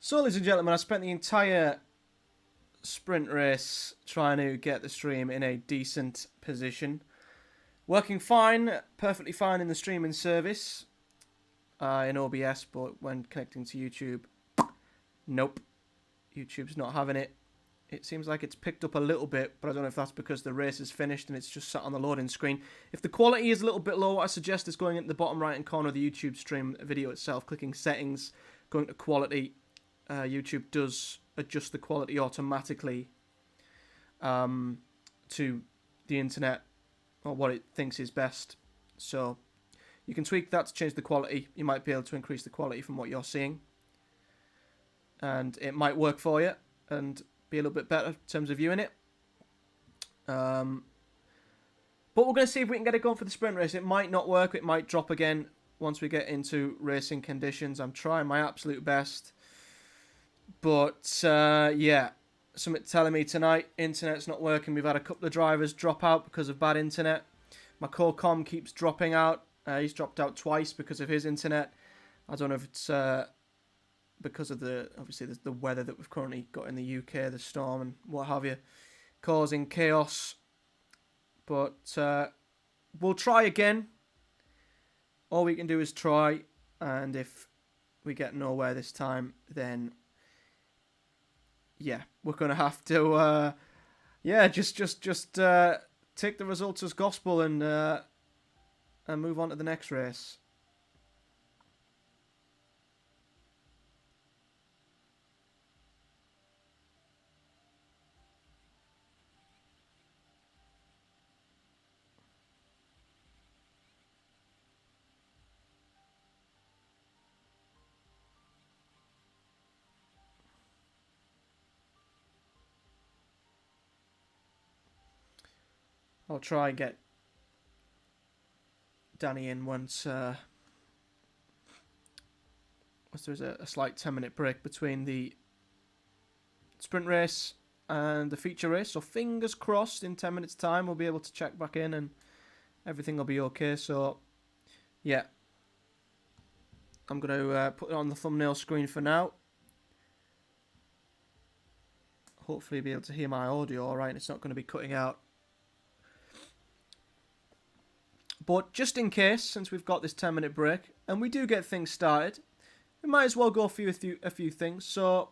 So, ladies and gentlemen, I spent the entire sprint race trying to get the stream in a decent position. Working fine, perfectly fine in the streaming service in OBS, but when connecting to YouTube, nope. YouTube's not having it. It seems like it's picked up a little bit, but I don't know if that's because the race is finished and it's just sat on the loading screen. If the quality is a little bit low, what I suggest is going into the bottom right-hand corner of the YouTube stream video itself, clicking settings, going to quality. YouTube does adjust the quality automatically to the internet or what it thinks is best. So you can tweak that to change the quality. You might be able to increase the quality from what you're seeing. And it might work for you and be a little bit better in terms of viewing it. But we're going to see if we can get it going for the sprint race. It might not work. It might drop again once we get into racing conditions. I'm trying my absolute best. But, yeah, something telling me tonight, internet's not working. We've had a couple of drivers drop out because of bad internet. My core comm keeps dropping out. He's dropped out twice because of his internet. I don't know if it's because of obviously the weather that we've currently got in the UK, the storm and what have you, causing chaos. But we'll try again. All we can do is try, and if we get nowhere this time, then yeah, we're gonna have to just take the results as gospel and move on to the next race. I'll try and get Danny in once there's a slight 10-minute break between the sprint race and the feature race. So fingers crossed in 10 minutes time we'll be able to check back in and everything will be okay. So yeah, I'm going to put it on the thumbnail screen for now. Hopefully be able to hear my audio alright and it's not going to be cutting out. But just in case, since we've got this 10-minute break, and we do get things started, we might as well go through a few things. So,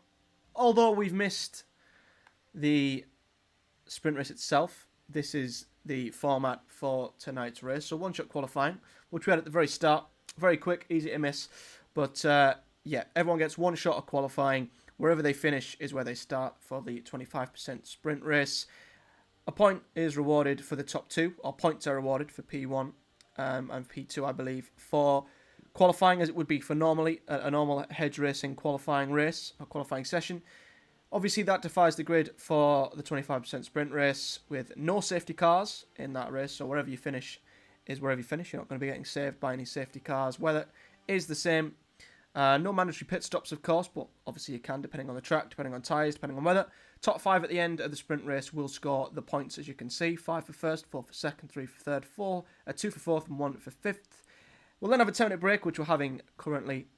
although we've missed the sprint race itself, this is the format for tonight's race. So, one-shot qualifying, which we had at the very start. Very quick, easy to miss. But, yeah, everyone gets one shot of qualifying. Wherever they finish is where they start for the 25% sprint race. A point is rewarded for the top two, or points are rewarded for P1 and P2, I believe, for qualifying, as it would be for a normal hedge racing qualifying race, or qualifying session. Obviously, that defies the grid for the 25% sprint race with no safety cars in that race, so wherever you finish is wherever you finish. You're not going to be getting saved by any safety cars. Weather is the same. No mandatory pit stops, of course, but obviously you can, depending on the track, depending on tyres, depending on weather. Top 5 at the end of the sprint race will score the points, as you can see. 5 for first, 4 for second, 3 for third, 2 for fourth, and 1 for fifth. We'll then have a 10-minute break, which we're having currently,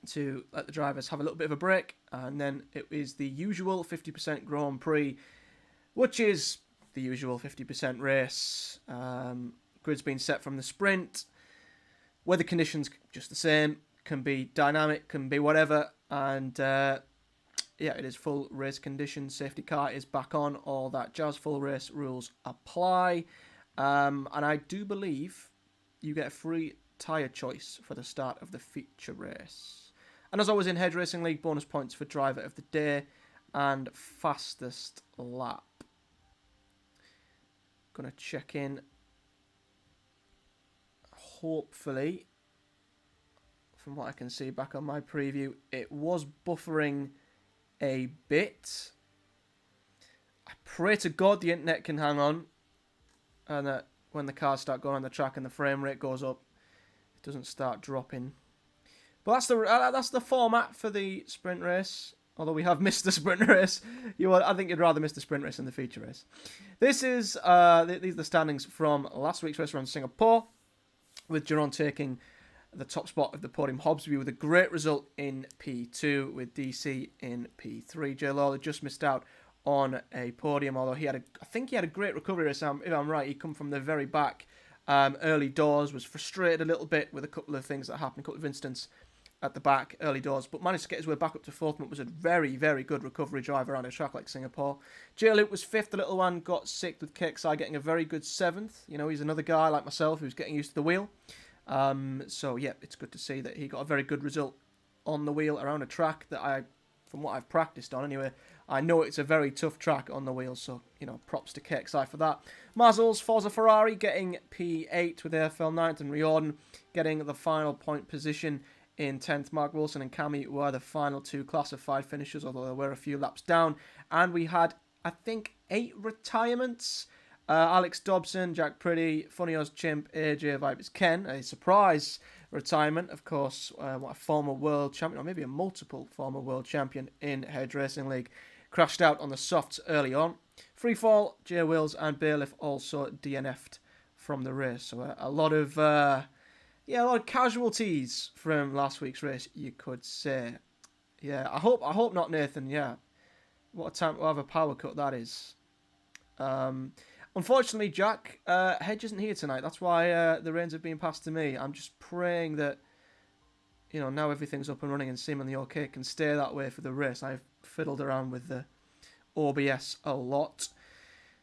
to let the drivers have a little bit of a break. And then it is the usual 50% Grand Prix, which is the usual 50% race. Grid's been set from the sprint. Weather conditions, just the same. Can be dynamic, can be whatever, and yeah, it is full race conditions. Safety car is back on, all that jazz. Full race rules apply, and I do believe you get a free tyre choice for the start of the feature race. And as always in Hedge Racing League, bonus points for driver of the day and fastest lap. Gonna check in. Hopefully, from what I can see back on my preview, it was buffering a bit. I pray to God the internet can hang on, and that when the cars start going on the track and the frame rate goes up, it doesn't start dropping. But that's the format for the sprint race. Although we have missed the sprint race, I think you'd rather miss the sprint race than the feature race. This is these are the standings from last week's race around Singapore, with Giron taking the top spot of the podium. Hobbsby with a great result in P2 with DC in P3. Jay Lawler just missed out on a podium, although I think he had a great recovery race. If I'm right, he come from the very back early doors, was frustrated a little bit with a couple of things that happened, a couple of incidents at the back early doors, but managed to get his way back up to fourth. But was a very, very good recovery drive around a track like Singapore. Jay Luke was fifth, the little one got sixth with KXI getting a very good seventh. You know, he's another guy like myself who's getting used to the wheel. So yeah, it's good to see that he got a very good result on the wheel around a track that from what I've practiced on anyway, I know it's a very tough track on the wheel, so, you know, props to KXI for that. Mazzles, Forza Ferrari getting P8 with AFL 9th, and Riordan getting the final point position in 10th. Mark Wilson and Cammy were the final two classified finishers, although there were a few laps down. And we had, I think, 8 retirements. Alex Dobson, Jack Pretty, Funny Oz Chimp, AJ Vipers Ken, a surprise retirement, of course, what a former world champion, or maybe a multiple former world champion in Hedge Racing League, crashed out on the softs early on. Freefall, Jay Wills and Bailiff also DNF'd from the race. So a lot of casualties from last week's race, you could say. Yeah, I hope not, Nathan. Yeah, what a time to have a power cut that is. Unfortunately, Jack, Hedge isn't here tonight. That's why the reins have been passed to me. I'm just praying that, you know, now everything's up and running and seemingly okay, can stay that way for the race. I've fiddled around with the OBS a lot.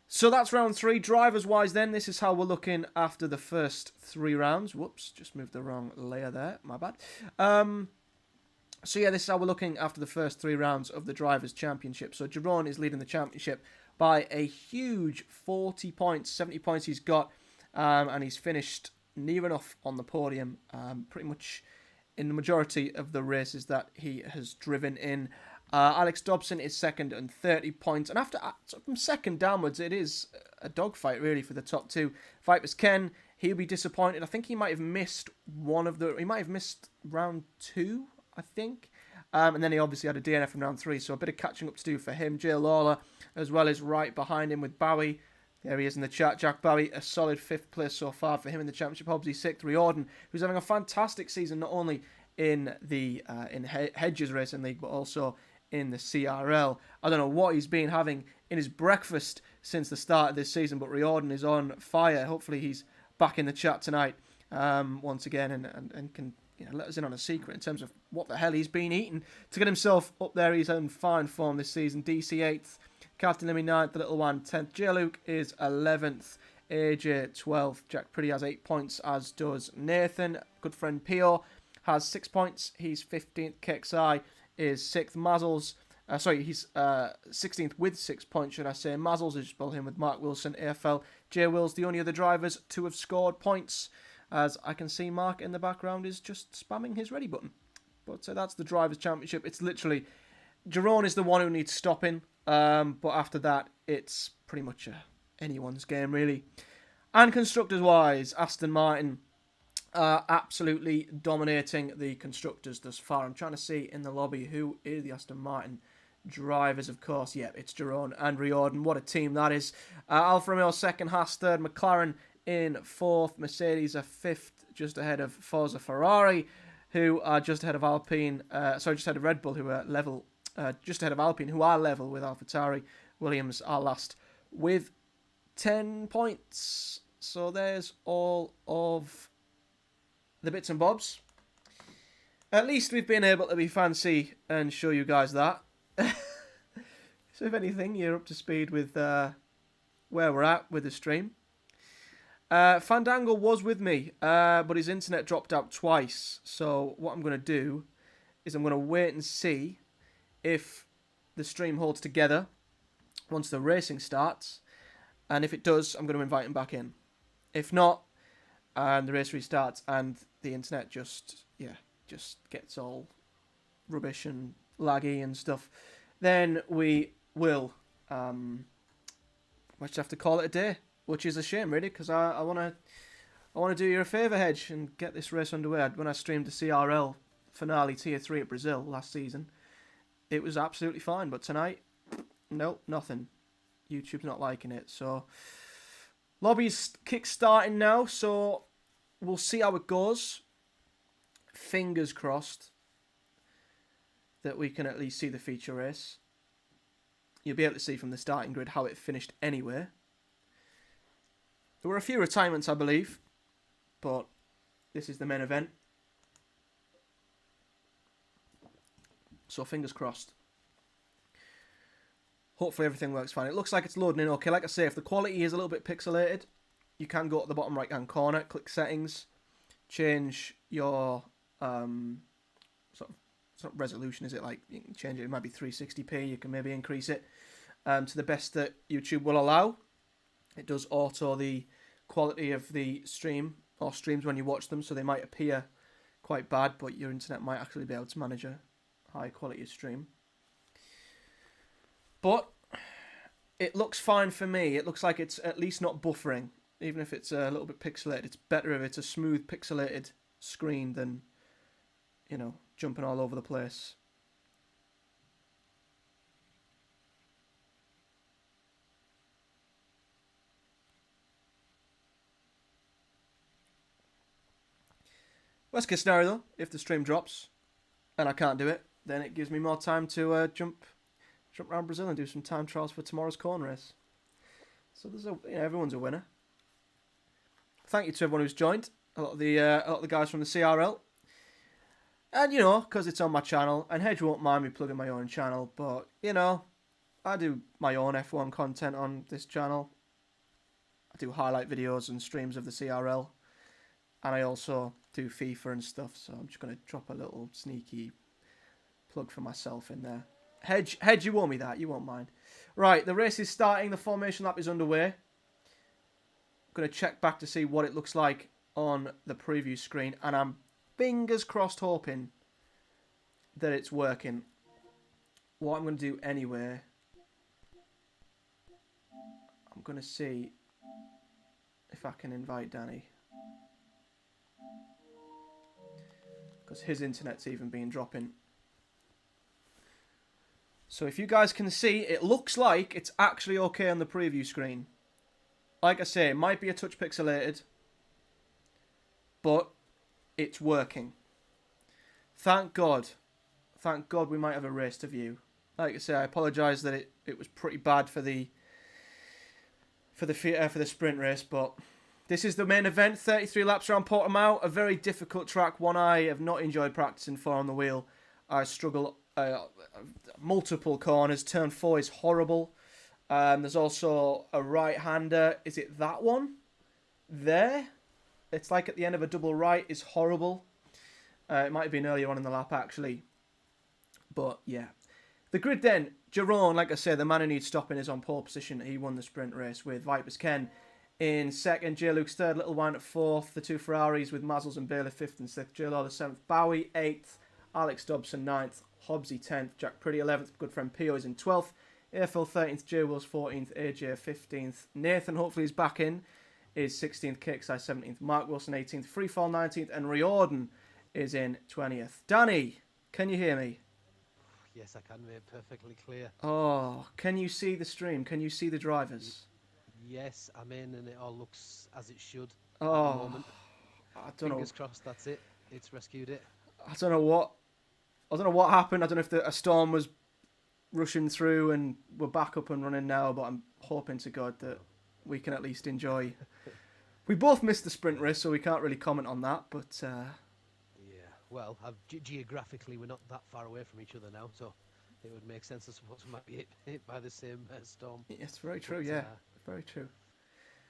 So that's round 3. Drivers-wise then, this is how we're looking after the first 3 rounds. Whoops, just moved the wrong layer there. My bad. So yeah, this is how we're looking after the first 3 rounds of the Drivers' Championship. So Jerome is leading the championship by a huge 40 points, 70 points he's got, and he's finished near enough on the podium, pretty much in the majority of the races that he has driven in. Alex Dobson is second and 30 points, and from second downwards, it is a dogfight really for the top 2. Vipers Ken, he'll be disappointed. I think he might have missed round 2, I think. And then he obviously had a DNF from round 3, so a bit of catching up to do for him. Jay Lawler, as well as right behind him with Bowie. There he is in the chat. Jack Bowie, a solid 5th place so far for him in the championship. Hobbsy 6th. Riordan, who's having a fantastic season, not only in the Hedges Racing League, but also in the CRL. I don't know what he's been having in his breakfast since the start of this season, but Riordan is on fire. Hopefully he's back in the chat tonight once again and can let us in on a secret in terms of what the hell he's been eating to get himself up there. He's in fine form this season. DC 8th, Captain Limmy 9th, the little one 10th. J. Luke is 11th, AJ 12th. Jack Pretty has 8 points, as does Nathan. Good friend Pio has 6 points. He's 15th. KXI is 6th. Mazzles, he's 16th with 6 points, should I say. Mazzles is below him with Mark Wilson, AFL. J. Wills, the only other drivers to have scored points. As I can see, Mark in the background is just spamming his ready button. But that's the Drivers' Championship. It's literally, Jerome is the one who needs stopping. But after that, it's pretty much anyone's game, really. And constructors-wise, Aston Martin absolutely dominating the constructors thus far. I'm trying to see in the lobby who is the Aston Martin drivers, of course. Yeah, it's Jerome and Riordan. What a team that is. Alfa Romeo 2nd, Haas 3rd, McLaren in 4th, Mercedes are 5th, just ahead of Forza Ferrari, who are just ahead of just ahead of Red Bull, who are level, just ahead of Alpine, who are level with AlphaTauri. Williams are last with 10 points. So there's all of the bits and bobs. At least we've been able to be fancy and show you guys that. So if anything, you're up to speed with where we're at with the stream. Fandango was with me, but his internet dropped out twice. So what I'm going to do is I'm going to wait and see if the stream holds together once the racing starts. And if it does, I'm going to invite him back in. If not, and the race restarts and the internet just gets all rubbish and laggy and stuff, then we will just have to call it a day. Which is a shame, really, because I want to do you a favour, Hedge, and get this race underway. When I streamed the CRL finale Tier 3 at Brazil last season, it was absolutely fine. But tonight, nope, nothing. YouTube's not liking it. So, lobby's kick-starting now, so we'll see how it goes. Fingers crossed that we can at least see the feature race. You'll be able to see from the starting grid how it finished anyway. There were a few retirements, I believe, but this is the main event. So fingers crossed. Hopefully everything works fine. It looks like it's loading in okay. Like I say, if the quality is a little bit pixelated, you can go to the bottom right-hand corner, click settings, change your sort of resolution, is it? Like, you can change it, it might be 360p, you can maybe increase it to the best that YouTube will allow. It does auto the quality of the stream or streams when you watch them, so they might appear quite bad, but your internet might actually be able to manage a high quality stream. But it looks fine for me. It looks like it's at least not buffering, even if it's a little bit pixelated. It's better if it's a smooth pixelated screen than, you know, jumping all over the place. Worst case scenario though, if the stream drops and I can't do it, then it gives me more time to jump around Brazil and do some time trials for tomorrow's corn race. So there's everyone's a winner. Thank you to everyone who's joined. A lot of the guys from the CRL. And, you know, because it's on my channel, and Hedge won't mind me plugging my own channel, but, you know, I do my own F1 content on this channel. I do highlight videos and streams of the CRL. And I also do FIFA and stuff, so I'm just going to drop a little sneaky plug for myself in there. Hedge, you owe me that, you won't mind. Right, the race is starting, the formation lap is underway. I'm going to check back to see what it looks like on the preview screen, and I'm fingers crossed hoping that it's working. What I'm going to do anyway, I'm going to see if I can invite Danny, because his internet's even been dropping. So if you guys can see, it looks like it's actually okay on the preview screen. Like I say, it might be a touch pixelated, but it's working. Thank God. Thank God we might have a race to view. Like I say, I apologise that it was pretty bad for the sprint race, but this is the main event. 33 laps around Portimao, a very difficult track, one I have not enjoyed practicing for on the wheel. I struggle multiple corners. Turn 4 is horrible. There's also a right-hander. Is it that one? There? It's like at the end of a double right. Is horrible. It might have been earlier on in the lap, actually. But, yeah. The grid then. Jerome, like I said, the man who needs stopping is on pole position. He won the sprint race with Vipers Ken in second. J. Luke's third. Little Wine at fourth. The two Ferraris with Mazzles and Bailey fifth and sixth. J. Law the seventh. Bowie eighth. Alex Dobson ninth. Hobbsy 10th. Jack Pretty 11th. Good friend Pio is in 12th. AFL 13th. J. Wills 14th. AJ 15th. Nathan, hopefully, is back in. Is 16th. KXI 17th. Mark Wilson 18th. Freefall 19th. And Riordan is in 20th. Danny, can you hear me? Yes, I can, mate. Perfectly clear. Oh, can you see the stream? Can you see the drivers? Yes, I'm in, and it all looks as it should at the Oh, moment. I don't know. Fingers crossed, that's it. It's rescued it. I don't know what happened. I don't know if a storm was rushing through and we're back up and running now, but I'm hoping to God that we can at least enjoy. We both missed the sprint race, so we can't really comment on that, but... Yeah, well, geographically, we're not that far away from each other now, so it would make sense, I suppose, we might be hit by the same storm. It's very true, but, yeah. Very true.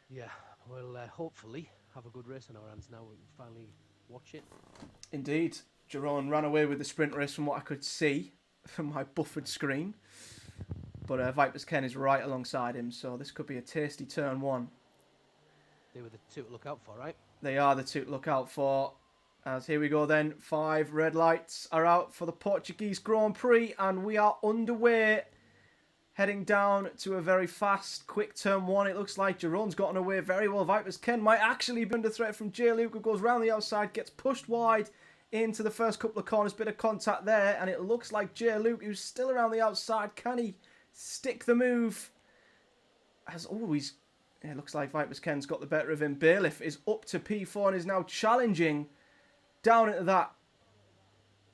Yeah, we'll hopefully have a good race on our hands now. We can finally watch it. Indeed. Jerome ran away with the sprint race from what I could see from my buffered screen. But Vipers Ken is right alongside him, so this could be a tasty turn one. They were the two to look out for, right? They are the two to look out for. As here we go then. 5 red lights are out for the Portuguese Grand Prix, and we are underway. Heading down to a very fast, quick turn one. It looks like Jerome's gotten away very well. Vipers Ken might actually be under threat from J. Luke, who goes round the outside, gets pushed wide into the first couple of corners. Bit of contact there, and it looks like J. Luke, who's still around the outside. Can he stick the move? As always, it looks like Vipers Ken's got the better of him. Bailiff is up to P4 and is now challenging down into that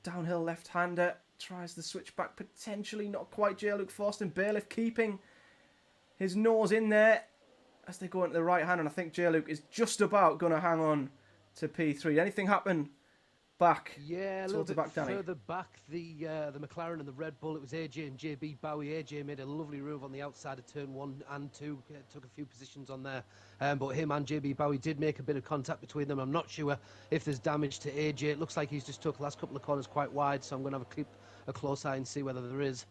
Downhill left-hander. Tries the switch back. Potentially not quite. J-Luke Forster. Bailiff keeping his nose in there as they go into the right hand. And I think J-Luke is just about going to hang on to P3. Anything happen back Yeah, a little towards the bit back, Danny? further back, the McLaren and the Red Bull, it was AJ and JB Bowie. AJ made a lovely move on the outside of turn 1 and 2, took a few positions on there. But him and JB Bowie did make a bit of contact between them. I'm not sure if there's damage to AJ. It looks like he's just took the last couple of corners quite wide, so I'm going to have a close eye and see whether there is.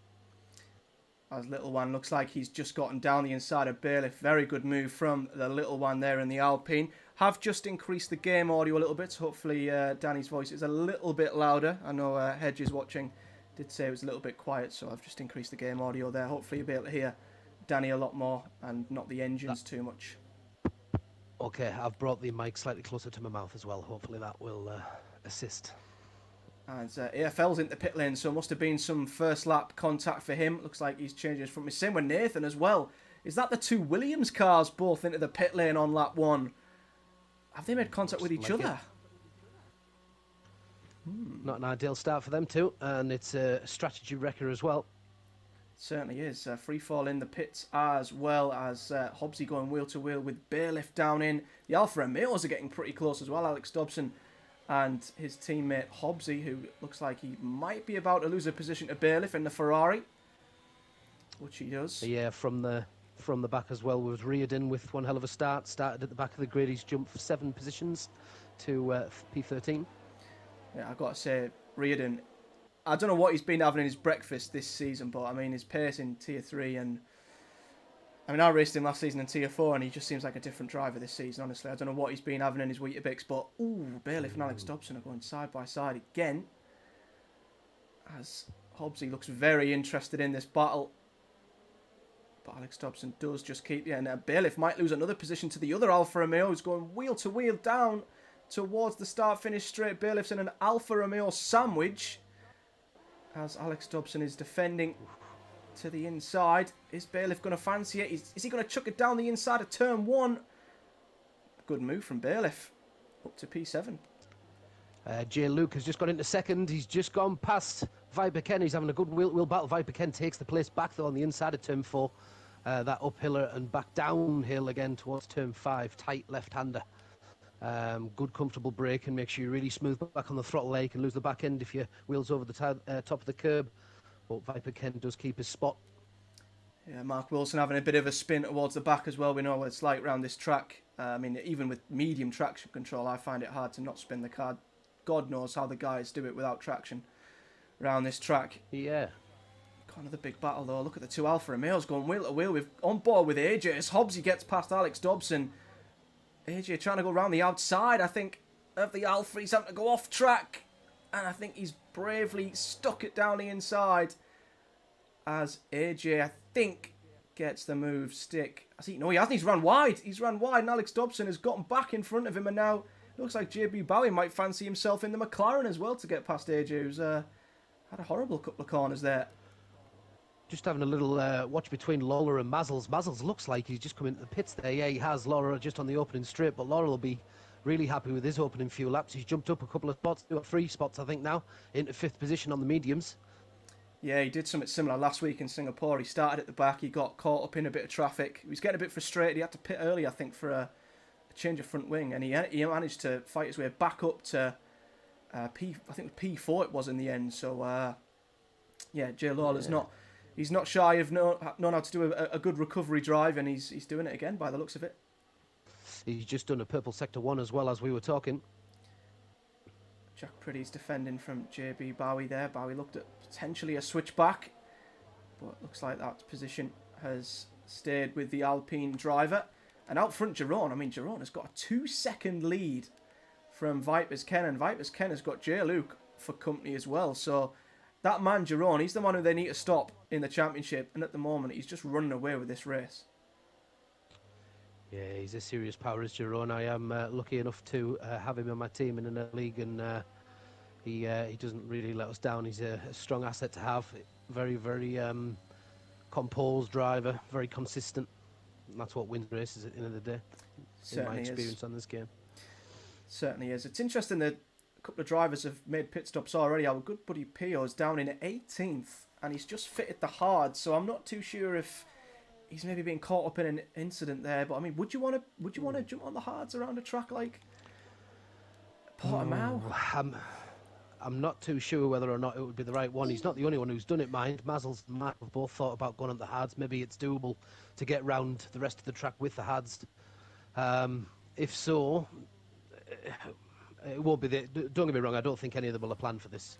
As little one looks like he's just gotten down the inside of Bailiff. Very good move from the little one there in the Alpine. Have just increased the game audio a little bit. So hopefully Danny's voice is a little bit louder. I know Hedges watching did say it was a little bit quiet, so I've just increased the game audio there. Hopefully you'll be able to hear Danny a lot more and not the engines too much. Okay, I've brought the mic slightly closer to my mouth as well. Hopefully that will assist. As AFL's into pit lane, so must have been some first lap contact for him. Looks like he's changing his front. Same with Nathan as well. Is that the two Williams cars both into the pit lane on lap 1? Have they made contact with each other? Not an ideal start for them too, and it's a strategy wrecker as well. Certainly is. Free fall in the pits as well as Hobbsy going wheel to wheel with Bailiff down in. The Alfa Romeos are getting pretty close as well. Alex Dobson and his teammate Hobbsy, who looks like he might be about to lose a position to Bailiff in the Ferrari, which he does. Yeah, from the back as well was Reardon with one hell of a start. Started at the back of the grid. He's jumped for 7 positions to P13. Yeah, I've got to say, Reardon, I don't know what he's been having in his breakfast this season, but I mean, his pace in Tier 3 and... I mean, I raced him last season in Tier 4 and he just seems like a different driver this season, honestly. I don't know what he's been having in his Weetabix, but, ooh, Bailiff and Alex Dobson are going side by side again. As Hobbsy looks very interested in this battle. But Alex Dobson does just keep... Yeah, and Bailiff might lose another position to the other Alfa Romeo, who's going wheel to wheel down towards the start-finish straight. Bailiff's in an Alfa Romeo sandwich. As Alex Dobson is defending to the inside. Is Bailiff going to fancy it? Is he going to chuck it down the inside of turn 1? Good move from Bailiff. Up to P7. Jay Luke has just got into second. He's just gone past Viper Ken. He's having a good wheel battle. Viper Ken takes the place back though on the inside of turn 4. That uphill and back downhill again towards turn 5. Tight left-hander. Good comfortable brake and make sure you really smooth back on the throttle there. You can lose the back end if your wheel's over the top of the curb. But Viper Ken does keep his spot. Yeah, Mark Wilson having a bit of a spin towards the back as well. We know what it's like around this track. I mean, even with medium traction control, I find it hard to not spin the car. God knows how the guys do it without traction around this track. Yeah. Got another big battle though. Look at the two Alfa Romeos going wheel to wheel. We've on board with AJ as Hobbsy gets past Alex Dobson. AJ trying to go around the outside, I think, of the Alfa. He's having to go off track. And I think he's bravely stuck it down the inside. As AJ, I think, gets the move stick. No, he hasn't. He's run wide. He's run wide. And Alex Dobson has gotten back in front of him. And now it looks like JB Bowie might fancy himself in the McLaren as well to get past AJ, who's had a horrible couple of corners there. Just having a little watch between Lawler and Mazzles. Mazzles looks like he's just come into the pits there. Yeah, he has Lawler just on the opening straight, but Lawler will be really happy with his opening few laps. He's jumped up a couple of spots, 3 spots I think now, into 5th position on the mediums. Yeah, he did something similar last week in Singapore. He started at the back, he got caught up in a bit of traffic. He was getting a bit frustrated. He had to pit early, I think, for a change of front wing, and he managed to fight his way back up to I think P4 it was in the end. So yeah, Jay Lawler's he's not shy of known how to do a good recovery drive, and he's doing it again by the looks of it. He's just done a purple sector 1 as well as we were talking. Jack Pretty's defending from JB Bowie there. Bowie looked at potentially a switchback, but looks like that position has stayed with the Alpine driver. And out front, Jerome. I mean, Jerome has got a 2-second lead from Viper's Ken, and Viper's Ken has got J. Luke for company as well. So that man, Jerome, he's the one who they need to stop in the championship, and at the moment, he's just running away with this race. Yeah, he's a serious power as Jerome. I am lucky enough to have him in my team in a league, and he doesn't really let us down. He's a strong asset to have. Very, very composed driver, very consistent. And that's what wins races at the end of the day, Certainly in my experience is. on this game. Certainly is. It's interesting that couple of drivers have made pit stops already. Our good buddy Pio's down in 18th, and he's just fitted the hard. So I'm not too sure if he's maybe being caught up in an incident there. But I mean, would you want to jump on the hards around a track like Portimao? I'm not too sure whether or not it would be the right one. He's not the only one who's done it, mind. Mazzles and Matt have both thought about going on the hards. Maybe it's doable to get round the rest of the track with the hards. If so, it won't be the... Don't get me wrong, I don't think any of them will have planned for this.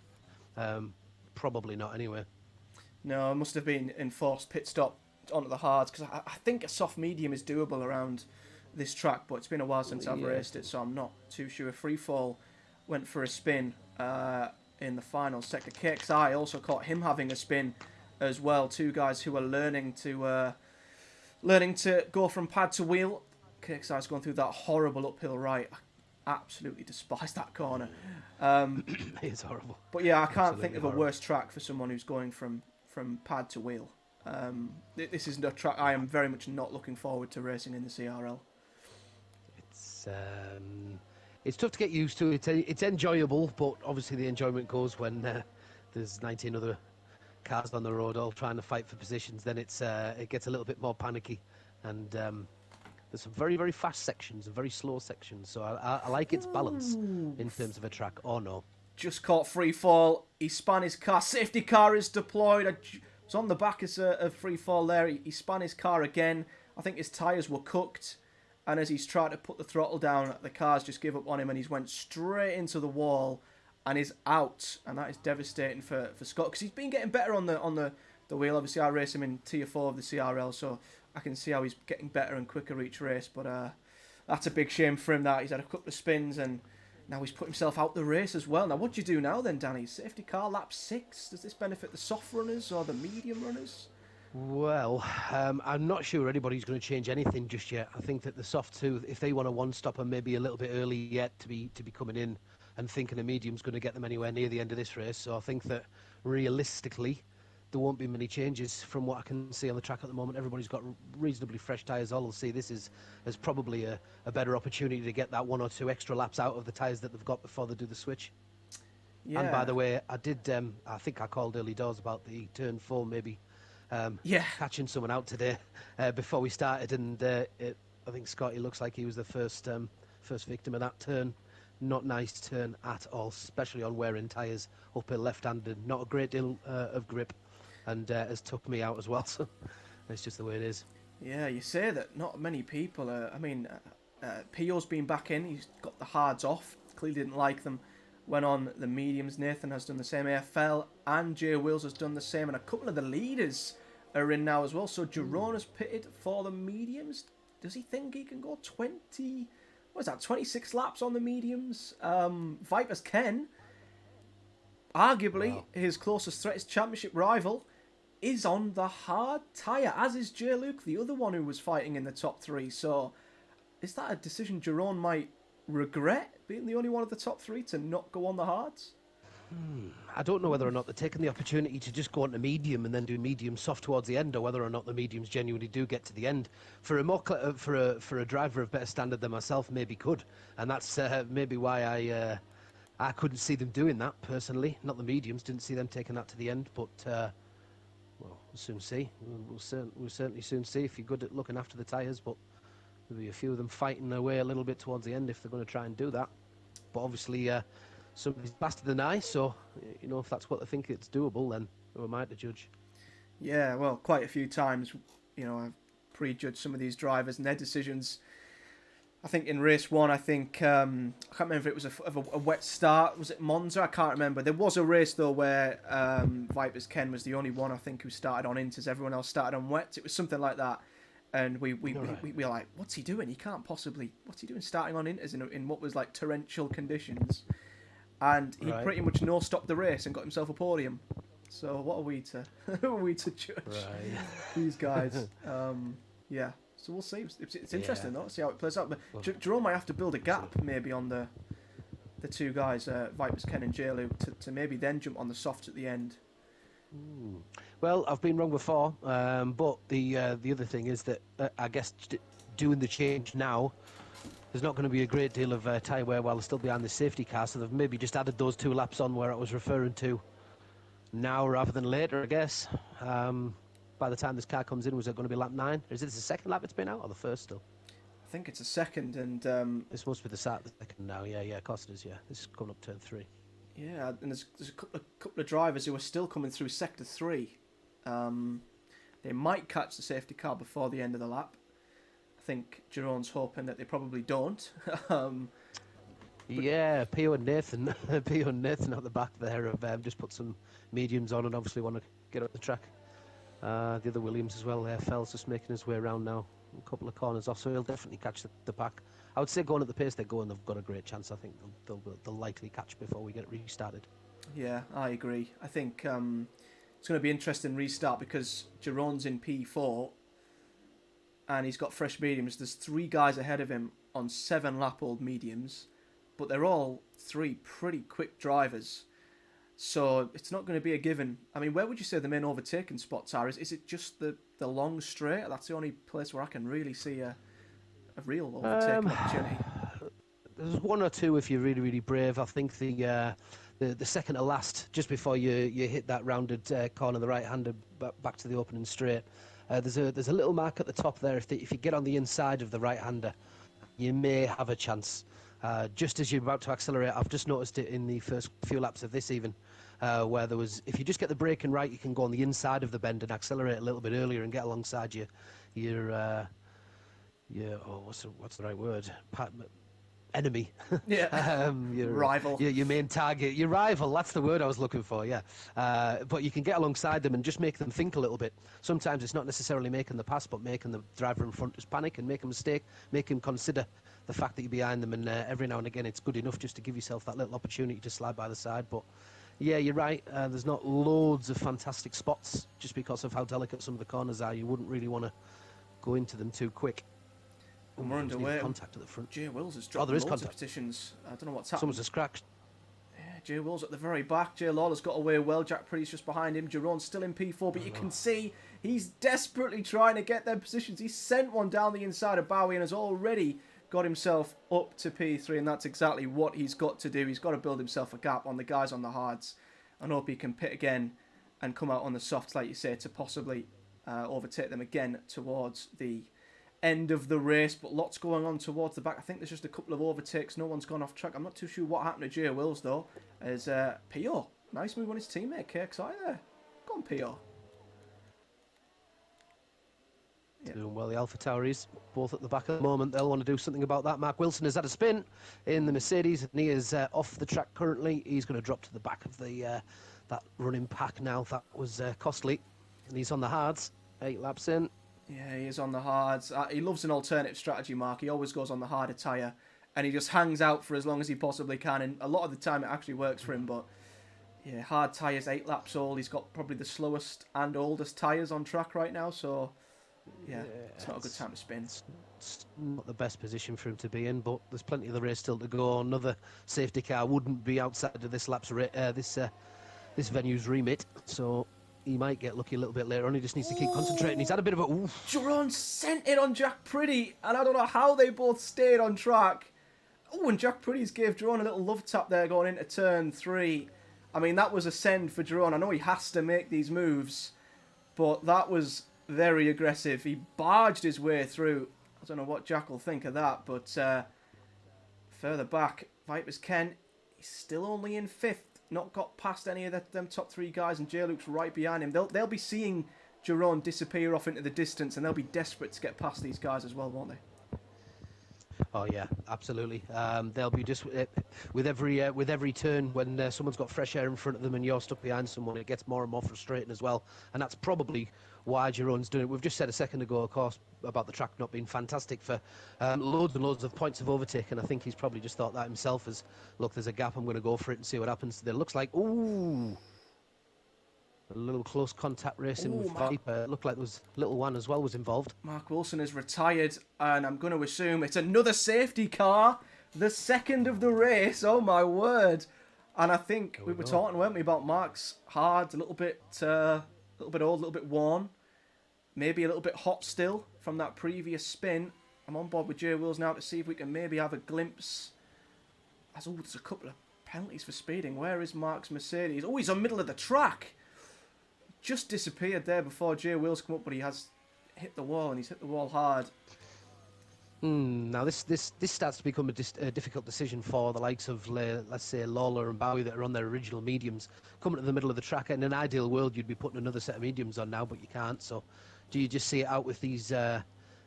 Probably not, anyway. No, it must have been enforced pit stop onto the hards, because I think a soft medium is doable around this track, but it's been a while since I've raced it, so I'm not too sure. Freefall went for a spin in the final sector. KXI also caught him having a spin as well. Two guys who are learning to go from pad to wheel. KXI's going through that horrible uphill right. I absolutely despise that corner. It's horrible. But yeah, I can't think of a worse track for someone who's going from pad to wheel. This is a track I am very much not looking forward to racing in the CRL. It's tough to get used to. It's enjoyable, but obviously the enjoyment goes when there's 19 other cars on the road all trying to fight for positions. Then it gets a little bit more panicky, and there's some very, very fast sections and very slow sections. So I like its balance in terms of a track. Oh no! Just caught free fall. He spun his car. Safety car is deployed. It's on the back of free fall there. He spun his car again. I think his tyres were cooked. And as he's tried to put the throttle down, the car's just give up on him, and he's went straight into the wall and is out. And that is devastating for Scott, because he's been getting better on the wheel. Obviously, I race him in Tier 4 of the CRL, so I can see how he's getting better and quicker each race. But that's a big shame for him that he's had a couple of spins, and now he's put himself out the race as well. Now, what do you do now then, Danny? Safety car, lap 6. Does this benefit the soft runners or the medium runners? Well, I'm not sure anybody's going to change anything just yet. I think that the soft two, if they want a one-stopper maybe a little bit early yet to be coming in and thinking a medium's going to get them anywhere near the end of this race. So I think that realistically there won't be many changes from what I can see on the track at the moment. Everybody's got reasonably fresh tyres. All will see this is as probably a better opportunity to get that 1 or 2 extra laps out of the tyres that they've got before they do the switch. Yeah. And by the way, I think I called early doors about the turn 4 maybe. Catching someone out today before we started, and I think Scotty looks like he was the first victim of that turn. Not nice turn at all, especially on wearing tyres, uphill left-handed. Not a great deal of grip, and has took me out as well. So it's just the way it is. Yeah, you say that not many people. Pio's been back in. He's got the hards off. Clearly didn't like them. Went on the mediums. Nathan has done the same. AFL and Jay Wills has done the same. And a couple of the leaders are in now as well. So Jerome has pitted for the mediums. Does he think he can go 26 laps on the mediums? Vipers Ken, arguably his closest threat, his championship rival, is on the hard tyre, as is Jay Luke, the other one who was fighting in the top 3. So is that a decision Jerome might regret, being the only one of the top 3 to not go on the hards? I don't know whether or not they're taking the opportunity to just go on to medium and then do medium soft towards the end, or whether or not the mediums genuinely do get to the end. For a driver of better standard than myself, maybe could, and that's maybe why I couldn't see them doing that personally. Not the mediums, didn't see them taking that to the end, but we'll soon see. We'll certainly soon see if you're good at looking after the tyres, but there'll be a few of them fighting their way a little bit towards the end if they're going to try and do that. But obviously, somebody's faster than I, so if that's what they think it's doable, then who am I to judge? Yeah, well, quite a few times, I've prejudged some of these drivers and their decisions. I think in race 1, I can't remember if it was a wet start. Was it Monza? I can't remember. There was a race, though, where Vipers Ken was the only one, I think, who started on inters. Everyone else started on wets. It was something like that. And we were like, what's he doing? He can't possibly... What's he doing starting on inters in what was like torrential conditions? And he pretty much no-stopped the race and got himself a podium. So what are we to judge these guys? Yeah. So we'll see. It's interesting, though, to see how it plays out. But Jerome might have to build a gap maybe on the two guys, Vipers Ken and J Luke, to maybe then jump on the softs at the end. Well, I've been wrong before, but the other thing is that I guess doing the change now there's not going to be a great deal of tyre wear while they're still behind the safety car, so they've maybe just added those 2 laps on where I was referring to now rather than later, I guess. By the time this car comes in, was it going to be lap 9? Or is it the second lap it's been out, or the first still? I think it's a second, and This must be the second now. Yeah, of course it is. Yeah, this is coming up turn 3. yeah, and there's a couple of drivers who are still coming through sector 3. They might catch the safety car before the end of the lap. I think Jerome's hoping that they probably don't. Yeah, Pio and Nathan, Pio and Nathan at the back there have just put some mediums on and obviously want to get up the track. The other Williams as well. Fell's just making his way around now. A couple of corners off, so he'll definitely catch the pack. I would say going at the pace they're going, they've got a great chance. I think they'll likely catch before we get restarted. Yeah, I agree. I think it's going to be interesting restart because Jerome's in P4 and he's got fresh mediums. There's 3 guys ahead of him on 7-lap-old mediums, but they're all 3 pretty quick drivers. So it's not going to be a given. I mean, where would you say the main overtaking spots are? Is it just the long straight? That's the only place where I can really see a real overtaking opportunity. There's 1 or 2 if you're really, really brave. I think the second to last, just before you hit that rounded corner, the right-hander back to the opening straight, there's a little mark at the top there. If you get on the inside of the right-hander, you may have a chance. Just as you're about to accelerate, I've just noticed it in the first few laps of this even, where there was, if you just get the braking right, you can go on the inside of the bend and accelerate a little bit earlier and get alongside your what's the right word? Enemy. Yeah. Your rival. Your main target. Your rival, that's the word I was looking for, yeah. But you can get alongside them and just make them think a little bit. Sometimes it's not necessarily making the pass, but making the driver in front just panic and make a mistake, make him consider the fact that you're behind them, and every now and again it's good enough just to give yourself that little opportunity to slide by the side. But yeah, you're right, there's not loads of fantastic spots just because of how delicate some of the corners are. You wouldn't really want to go into them too quick. And we're underway. Contact at the front. Jay Wills has dropped loads of positions. I don't know what's happened. Someone's just cracked. Yeah, Jay Wills at the very back. Jay Lawler's got away well. Jack Pretty's just behind him. Jerome's still in P4, but you can see he's desperately trying to get their positions. He sent one down the inside of Bowie and has already got himself up to P3, and that's exactly what he's got to do. He's got to build himself a gap on the guys on the hards and hope he can pit again and come out on the softs, like you say, to possibly overtake them again towards the end of the race. But lots going on towards the back. I think there's just a couple of overtakes. No one's gone off track. I'm not too sure what happened to Jay Wills, though, as Pio. Nice move on his teammate, KXI there. Go on, Pio. Yeah. Doing well, the Alpha Tauris, both at the back at the moment. They'll want to do something about that. Mark Wilson has had a spin in the Mercedes, and he is off the track currently. He's going to drop to the back of the that running pack now. That was costly, and he's on the hards. 8 laps in. Yeah, he is on the hards. He loves an alternative strategy, Mark. He always goes on the harder tyre, and he just hangs out for as long as he possibly can. And a lot of the time, it actually works for him. But yeah, hard tyres, 8 laps old. He's got probably the slowest and oldest tyres on track right now. So yeah, it's not a good time to spin. It's not the best position for him to be in, but there's plenty of the race still to go. Another safety car wouldn't be outside of this this venue's remit, so he might get lucky a little bit later on. He just needs to keep concentrating. He's had a bit of a... Oof. Jerome sent it on Jack Pretty, and I don't know how they both stayed on track. Oh, and Jack Pretty's gave Jerome a little love tap there going into turn 3. I mean, that was a send for Jerome. I know he has to make these moves, but that was very aggressive. He barged his way through. I don't know what Jack will think of that, but further back, Vipers Ken, he's still only in 5th. Not got past any of them top 3 guys, and J. Luke's right behind him. They'll be seeing Jerome disappear off into the distance, and they'll be desperate to get past these guys as well, won't they? Oh yeah, absolutely. They'll be just with every turn when someone's got fresh air in front of them and you're stuck behind someone, it gets more and more frustrating as well. And that's probably why Jerome's doing it. We've just said a second ago, of course, about the track not being fantastic for loads and loads of points of overtake, and I think he's probably just thought that himself as, look, there's a gap, I'm going to go for it and see what happens. There looks like, ooh, a little close contact racing with Viper. It looked like there was little one as well was involved. Mark Wilson is retired, and I'm going to assume it's another safety car. The second of the race. Oh, my word. And I think we were talking, weren't we, about Mark's hard, a little bit old, a little bit worn. Maybe a little bit hot still from that previous spin. I'm on board with Jay Wills now to see if we can maybe have a glimpse. There's a couple of penalties for speeding. Where is Mark's Mercedes? Oh, he's on middle of the track. Just disappeared there before Jay Wills come up, but he has hit the wall, and he's hit the wall hard. Now this starts to become a difficult decision for the likes of, let's say, Lawler and Bowie that are on their original mediums, coming to the middle of the track. In an ideal world, you'd be putting another set of mediums on now, but you can't. So, do you just see it out with these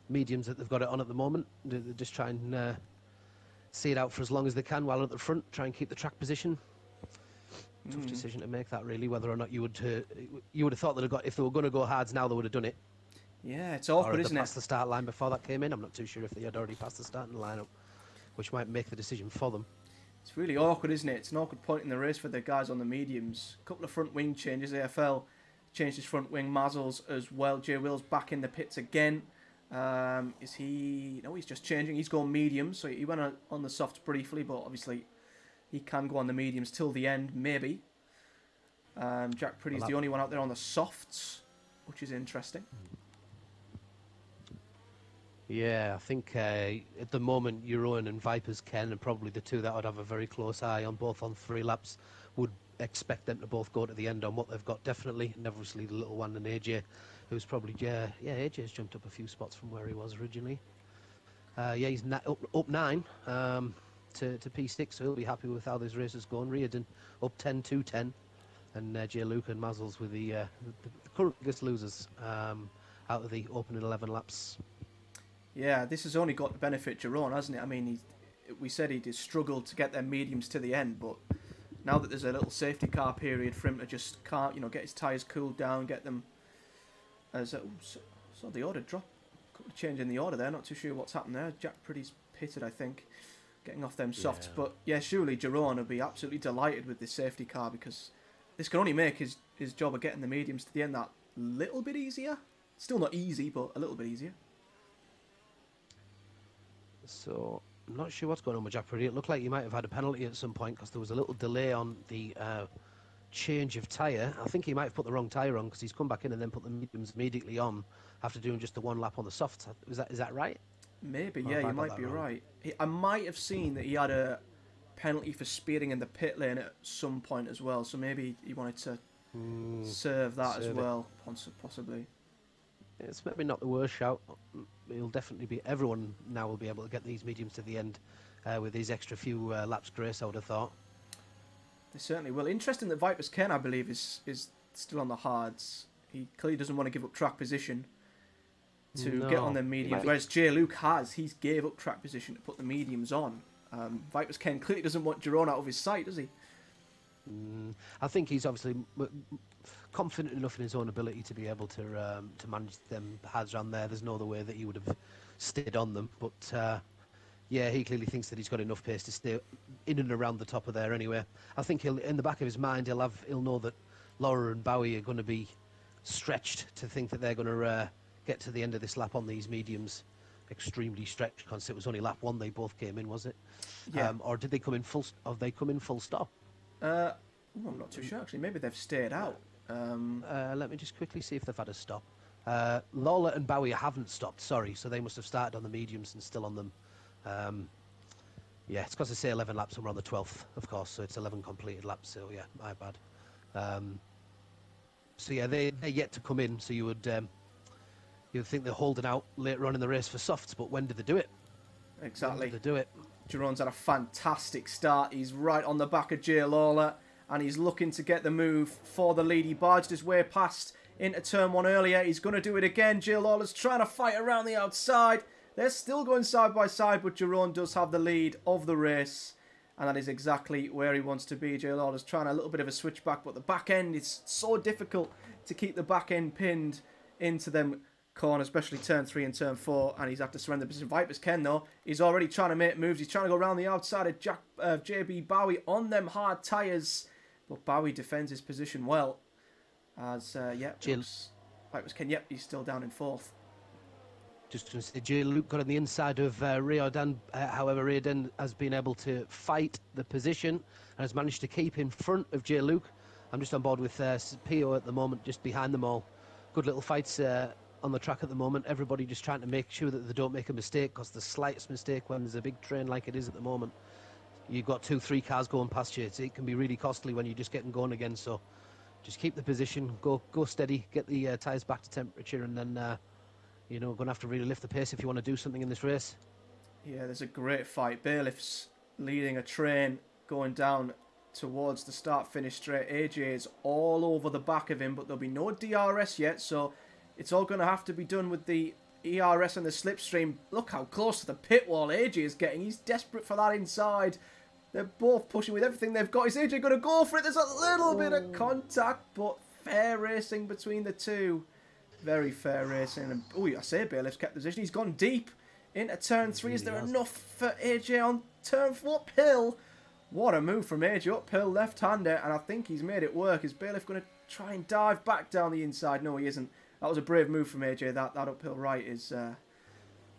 mediums that they've got it on at the moment? They just try and see it out for as long as they can while at the front, try and keep the track position. Tough decision to make that, really. Whether or not you would have thought that if they were going to go hards now, they would have done it. Yeah, it's awkward, isn't it? Passed the start line before that came in. I'm not too sure if they had already passed the starting lineup, which might make the decision for them. It's really awkward, isn't it? It's an awkward point in the race for the guys on the mediums. A couple of front wing changes. AFL changed his front wing. Mazzles as well. Jay Wills back in the pits again. Is he? No, he's just changing. He's going mediums, so he went on the softs briefly, but obviously he can go on the mediums till the end, maybe. Jack Pretty's the only one out there on the softs, which is interesting. Yeah, I think at the moment, Euroan and Vipers Ken are probably the two that I'd have a very close eye on, both on 3 laps. Would expect them to both go to the end on what they've got, definitely. And obviously the little one and AJ, who's probably, AJ's jumped up a few spots from where he was originally. He's up 9 to P6, so he'll be happy with how this race is going. Reardon up 10 to 10. And Jay Luke and Mazzles with the current biggest losers out of the opening 11 laps. Yeah, this has only got to benefit Jerome, hasn't it? I mean, we said he did struggle to get their mediums to the end, but now that there's a little safety car period for him to just get his tyres cooled down, get them so the order drop, change in the order there. Not too sure what's happened there. Jack Pretty's pitted, I think, getting off them softs. Yeah. But yeah, surely Jerome will be absolutely delighted with this safety car, because this can only make his job of getting the mediums to the end that little bit easier. Still not easy, but a little bit easier. So, I'm not sure what's going on with Jack Pretty. It looked like he might have had a penalty at some point because there was a little delay on the change of tyre. I think he might have put the wrong tyre on because he's come back in and then put the mediums immediately on after doing just the 1 lap on the softs. Is that right? Maybe, yeah, you might be right. I might have seen that he had a penalty for speeding in the pit lane at some point as well, so maybe he wanted to serve that as well, possibly. It's maybe not the worst shout. It'll definitely be. Everyone now will be able to get these mediums to the end with these extra few laps grace, I would have thought. They certainly will. Interesting that Vipers Ken, I believe, is still on the hards. He clearly doesn't want to give up track position to get on the mediums, whereas Jay Luke he's gave up track position to put the mediums on. Vipers Ken clearly doesn't want Jerome out of his sight, does he? I think he's obviously confident enough in his own ability to be able to manage them hards around there. There's no other way that he would have stayed on them. But yeah, he clearly thinks that he's got enough pace to stay in and around the top of there anyway. I think in the back of his mind, he'll know that Laura and Bowie are going to be stretched to think that they're going to get to the end of this lap on these mediums. Extremely stretched because it was only lap 1 they both came in, was it? Yeah. Or did they come in full? Have they come in full stop? I'm not too sure actually. Maybe they've stayed out. Let me just quickly see if they've had a stop. Lawler and Bowie haven't stopped, sorry, so they must have started on the mediums and still on them. Yeah, it's because they say 11 laps and we're on the 12th, of course, so it's 11 completed laps, so yeah, my bad. So yeah, they're yet to come in, so you'd think they're holding out later on in the race for softs, but when did they do it? Exactly. When did they do it? Jerome's had a fantastic start. He's right on the back of Jay Lawler, and he's looking to get the move for the lead. He barged his way past into turn 1 earlier. He's going to do it again. Jay Lawler's trying to fight around the outside. They're still going side by side, but Jerome does have the lead of the race, and that is exactly where he wants to be. Jay Lawler's trying a little bit of a switchback, but the back end is so difficult to keep the back end pinned into them corner, especially turn 3 and turn 4, and he's had to surrender position. Vipers Ken, though, he's already trying to make moves. He's trying to go around the outside of JB Bowie on them hard tyres, but Bowie defends his position well. As, Vipers Ken, he's still down in 4th. Just going to say, Jay Luke got on the inside of Riordan. However, Riordan has been able to fight the position and has managed to keep in front of Jay Luke. I'm just on board with Pio at the moment, just behind them all. Good little fights on the track at the moment. Everybody just trying to make sure that they don't make a mistake, because the slightest mistake when there's a big train like it is at the moment, you've got 2-3 cars going past you. It can be really costly when you're just getting going again. So just keep the position, go steady, get the tyres back to temperature, and then you know, going to have to really lift the pace if you want to do something in this race. Yeah, there's a great fight. Bailiff's leading a train going down towards the start-finish straight. AJ is all over the back of him, but there'll be no DRS yet, so it's all going to have to be done with the ERS and the slipstream. Look how close to the pit wall AJ is getting. He's desperate for that inside. They're both pushing with everything they've got. Is AJ going to go for it? There's a little bit of contact, but fair racing between the two. Very fair racing. And, oh, I say Bailiff's kept position. He's gone deep into turn 3. Is there enough for AJ on turn 4? Uphill. What a move from AJ. Uphill, left-hander, and I think he's made it work. Is Bailiff going to try and dive back down the inside? No, he isn't. That was a brave move from AJ. That uphill right is... yeah,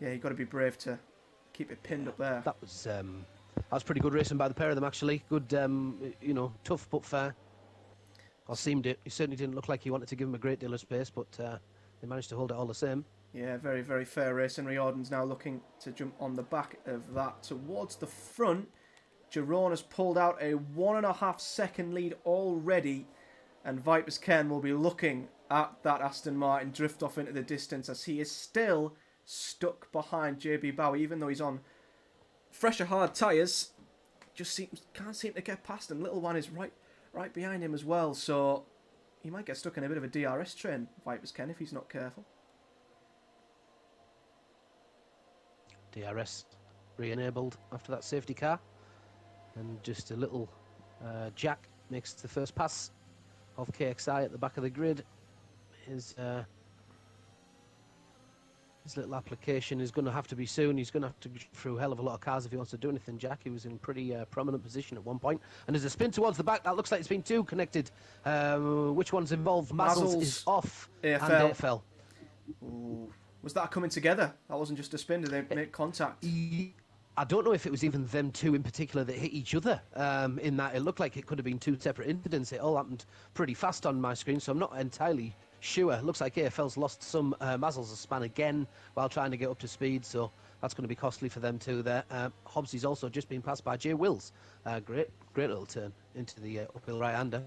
you've got to be brave to keep it pinned up there. That was pretty good racing by the pair of them, actually. Good, you know, tough but fair. Or seemed it. He certainly didn't look like he wanted to give him a great deal of space, but they managed to hold it all the same. Yeah, very, very fair racing. Riordan's now looking to jump on the back of that. Towards the front, Jerome has pulled out a 1.5 second lead already, and Vipers Ken will be looking at that Aston Martin drift off into the distance, as he is still stuck behind JB Bowie, even though he's on fresher hard tyres. Just can't seem to get past him. Little one is right behind him as well, so he might get stuck in a bit of a DRS train, Vipers Ken, if he's not careful. DRS re-enabled after that safety car, and just a little Jack makes the first pass of KXI at the back of the grid. His little application is going to have to be soon. He's going to have to go through a hell of a lot of cars if he wants to do anything, Jack. He was in pretty prominent position at one point. And there's a spin towards the back. That looks like it's been two connected. Which one's involved? Mazzles is off. AFL. And AFL. Ooh. Was that coming together? That wasn't just a spin. Did they make contact? I don't know if it was even them two in particular that hit each other, in that it looked like it could have been two separate incidents. It all happened pretty fast on my screen, so I'm not entirely sure. Looks like AFL's lost some Mazzles a span again while trying to get up to speed, so that's going to be costly for them too there. Hobbsy's also just been passed by Jay Wills. Great little turn into the uphill right-hander.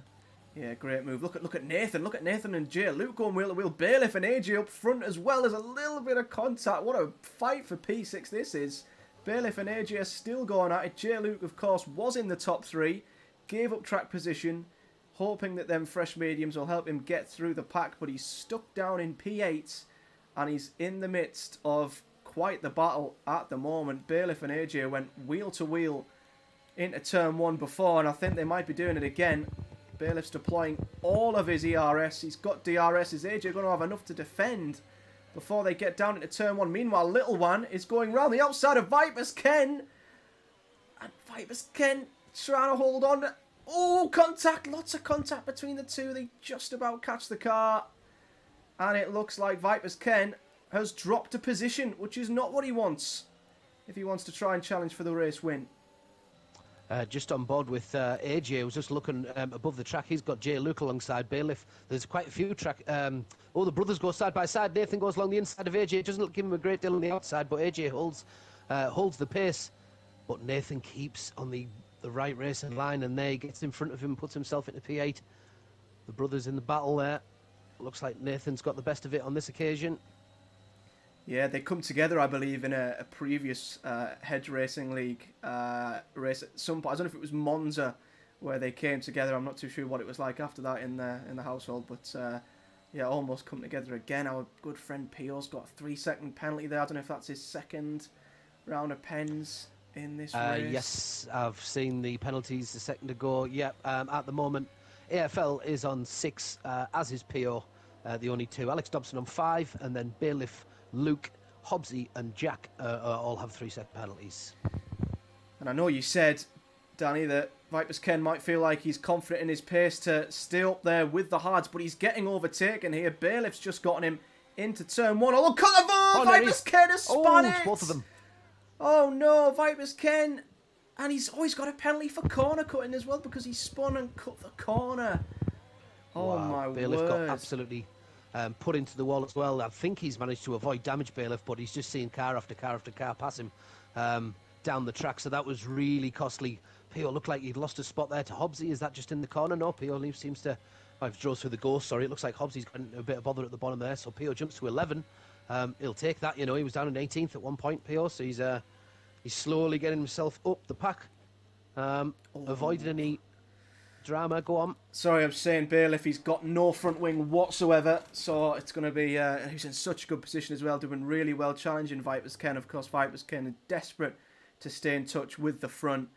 Yeah, great move. Look at Nathan. Look at Nathan and Jay. Luke going wheel to wheel. Bailiff and AJ up front as well. There's a little bit of contact. What a fight for P6 this is. Bailiff and AJ are still going at it. Jay Luke, of course, was in the top 3. Gave up track position, hoping that them fresh mediums will help him get through the pack. But he's stuck down in P8. And he's in the midst of quite the battle at the moment. Bailiff and AJ went wheel to wheel into turn 1 before. And I think they might be doing it again. Bailiff's deploying all of his ERS. He's got DRS. Is AJ going to have enough to defend before they get down into turn 1? Meanwhile, Little One is going round the outside of Vipers Ken. And Vipers Ken trying to hold on. Oh, contact. Lots of contact between the two. They just about catch the car. And it looks like Vipers Ken has dropped a position, which is not what he wants if he wants to try and challenge for the race win. Just on board with AJ, was just looking above the track. He's got Jay Luke alongside Bailiff. There's quite a few track. All the brothers go side by side. Nathan goes along the inside of AJ. It doesn't give him a great deal on the outside, but AJ holds the pace. But Nathan keeps on the right racing line, and there he gets in front of him, puts himself into P8. The brothers in the battle there. Looks like Nathan's got the best of it on this occasion. Yeah, they come together, I believe, in a previous Hedge Racing League race at some point. I don't know if it was Monza where they came together. I'm not too sure what it was like after that in the household, but yeah, almost come together again. Our good friend Pio's got a 3-second penalty there. I don't know if that's his second round of pens in this race. Yes, I've seen the penalties a second ago. Yep, at the moment, AFL is on 6, as is Pio, the only 2. Alex Dobson on 5, and then Bailiff, Luke, Hobbsy and Jack all have 3-second penalties. And I know you said, Danny, that Vipers Ken might feel like he's confident in his pace to stay up there with the hards, but he's getting overtaken here. Bailiff's just gotten him into turn 1. Oh, look at the ball! Vipers Ken has spun it! Both of them. Oh no, Vipers Ken. And he's always got a penalty for corner cutting as well, because he spun and cut the corner. Oh, wow. my Bailiff word. got absolutely put into the wall as well. I think he's managed to avoid damage, Bailiff, but he's just seen car after car after car pass him down the track. So that was really costly. Pio looked like he'd lost a spot there to Hobbsy. Is that just in the corner? No, Pio seems to... I've draws through the ghost, sorry. It looks like Hobbsy's got a bit of bother at the bottom there. So Pio jumps to 11. He'll take that, He was down in 18th at one point, Pio. So he's slowly getting himself up the pack. Avoided any drama. Go on. Sorry, I'm saying Bailiff, he's got no front wing whatsoever, so it's going to be... he's in such a good position as well, doing really well, challenging Vipers Ken. Of course, Vipers Ken are desperate to stay in touch with the front,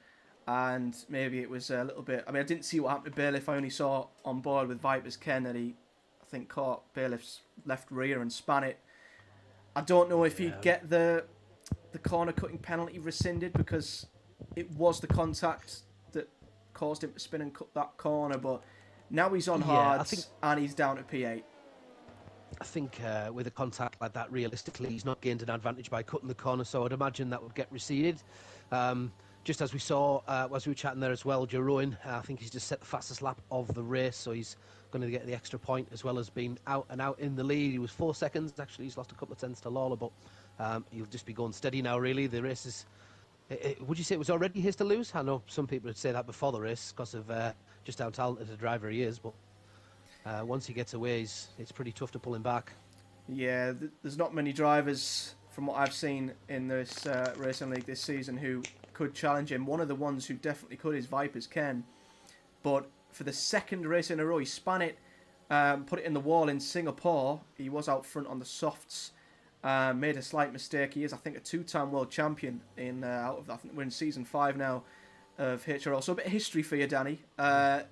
and maybe it was a little bit... I mean, I didn't see what happened to Bailiff. I only saw on board with Vipers Ken that he, I think, caught Bailiff's left rear and span it. I don't know if he'd get the corner cutting penalty rescinded, because it was the contact that caused him to spin and cut that corner, but now he's on hards and he's down to P8. I think with a contact like that, realistically, he's not gained an advantage by cutting the corner, so I'd imagine that would get receded. Just as we saw, as we were chatting there as well, Jeroen, I think he's just set the fastest lap of the race, so he's going to get the extra point, as well as being out and out in the lead. He was 4 seconds. Actually, he's lost a couple of tenths to Lawler, but he'll just be going steady now, really. The race is... would you say it was already his to lose? I know some people would say that before the race because of just how talented a driver he is, but once he gets away, it's pretty tough to pull him back. Yeah, there's not many drivers, from what I've seen in this racing league this season, who could challenge him. One of the ones who definitely could is Vipers Ken, but for the second race in a row, he span it, put it in the wall in Singapore. He was out front on the softs. Made a slight mistake. He is, I think, a 2-time world champion in out of. I think we're in season 5 now of HRL. So a bit of history for you, Danny. I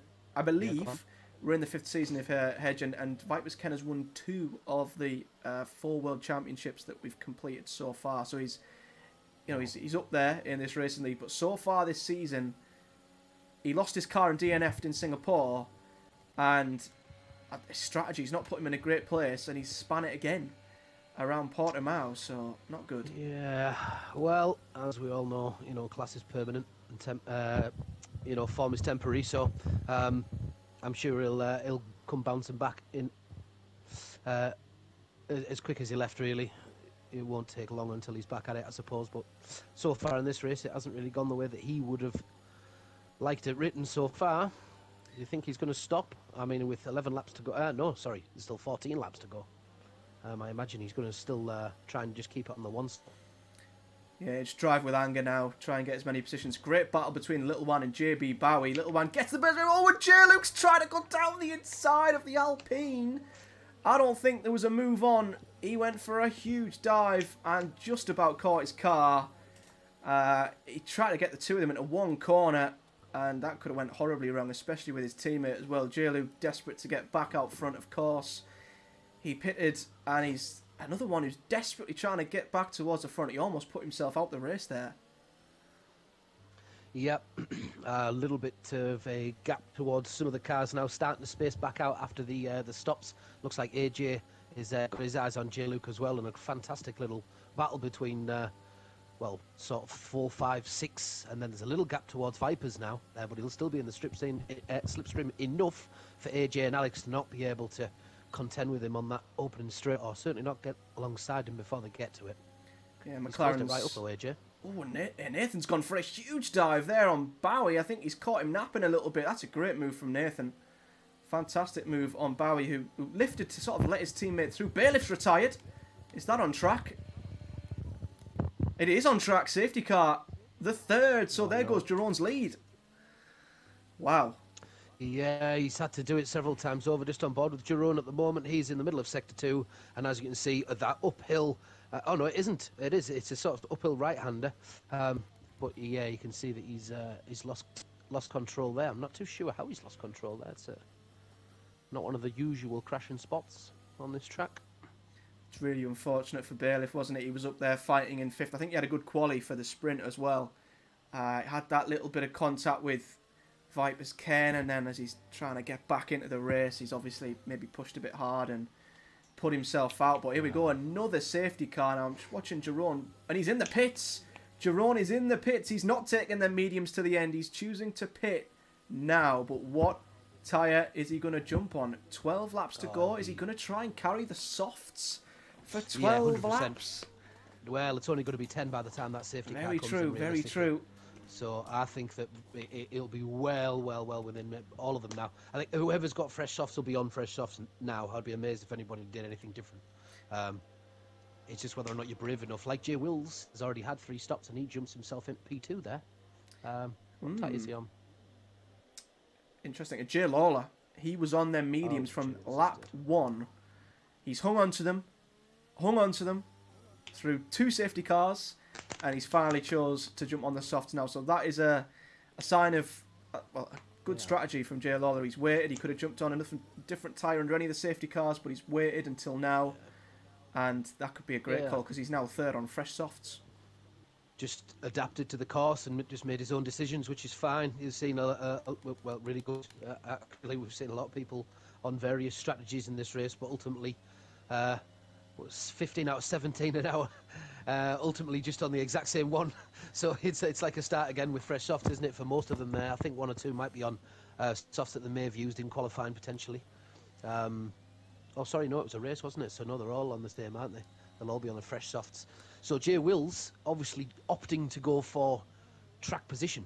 believe we're in the 5th season of Hedge, and Vipers Ken has won 2 of the 4 world championships that we've completed so far. So he's up there in this racing league. But so far this season, he lost his car and DNF'd in Singapore, and his strategy's not put him in a great place, and he's span it again around Portimao, so not good. Yeah, well, as we all know, class is permanent, and form is temporary. So I'm sure he'll come bouncing back in as quick as he left. Really, it won't take long until he's back at it, I suppose. But so far in this race, it hasn't really gone the way that he would have liked it written so far. Do you think he's going to stop? I mean, with 11 laps to go. No, sorry, there's still 14 laps to go. I imagine he's going to still try and just keep it on the one stop. Yeah, just drive with anger now. Try and get as many positions. Great battle between Little One and JB Bowie. Little One gets the best of it. Oh, and J-Luke's trying to go down the inside of the Alpine. I don't think there was a move on. He went for a huge dive and just about caught his car. He tried to get the two of them into one corner, and that could have went horribly wrong, especially with his teammate as well. J-Luke desperate to get back out front, of course. He pitted, and he's another one who's desperately trying to get back towards the front. He almost put himself out the race there. Yep, a little bit of a gap towards some of the cars now, starting to space back out after the stops. Looks like AJ is got his eyes on J-Luke as well, and a fantastic little battle between, sort of 4, 5, 6, and then there's a little gap towards Vipers now, but he'll still be in the slipstream enough for AJ and Alex to not be able to contend with him on that opening straight, or certainly not get alongside him before they get to it. Yeah, McLaren's right up though, AJ. Oh, Nathan's gone for a huge dive there on Bowie. I think he's caught him napping a little bit. That's a great move from Nathan. Fantastic move on Bowie, who lifted to sort of let his teammate through. Bailiff's retired. Is that on track? It is on track. Safety car. The third. So there goes Jeroen's lead. Wow. Yeah, he's had to do it several times over, just on board with Jeroen at the moment. He's in the middle of Sector 2, and as you can see, that uphill... oh, no, it isn't. It is. It's a sort of uphill right-hander. But, yeah, you can see that he's lost control there. I'm not too sure how he's lost control there. It's not one of the usual crashing spots on this track. It's really unfortunate for Bailiff, wasn't it? He was up there fighting in 5th. I think he had a good quali for the sprint as well. Had that little bit of contact with Vipers Ken, and then as he's trying to get back into the race, he's obviously maybe pushed a bit hard and put himself out. But here we go, another safety car now. I'm just watching Jeroen, and he's in the pits. Jeroen is in the pits. He's not taking the mediums to the end. He's choosing to pit now. But what tyre is he going to jump on? 12 laps to go. Is he going to try and carry the softs for 12 laps? Well, it's only going to be 10 by the time that safety car comes in. Very true. So I think that it'll be well within all of them now. I think whoever's got fresh softs will be on fresh softs now. I'd be amazed if anybody did anything different. It's just whether or not you're brave enough. Like Jay Wills has already had 3 stops and he jumps himself into P2 there. What tight is he on? Interesting. Jay Lawler, he was on their mediums from lap 1. He's hung on to them through 2 safety cars, and he's finally chose to jump on the softs now. So that is a sign of a good strategy from Jay Lawler. He's waited. He could have jumped on a different tyre under any of the safety cars, but he's waited until now. And that could be a great call because he's now 3rd on fresh softs. Just adapted to the course and just made his own decisions, which is fine. He's seen really good. Actually, we've seen a lot of people on various strategies in this race, but ultimately, was 15 out of 17 an hour. Ultimately, just on the exact same one. So it's like a start again with fresh softs, isn't it? For most of them, there, I think 1 or 2 might be on softs that they may have used in qualifying potentially. Oh, sorry, no, it was a race, wasn't it? So no, they're all on the same, aren't they? They'll all be on the fresh softs. So Jay Wills obviously opting to go for track position,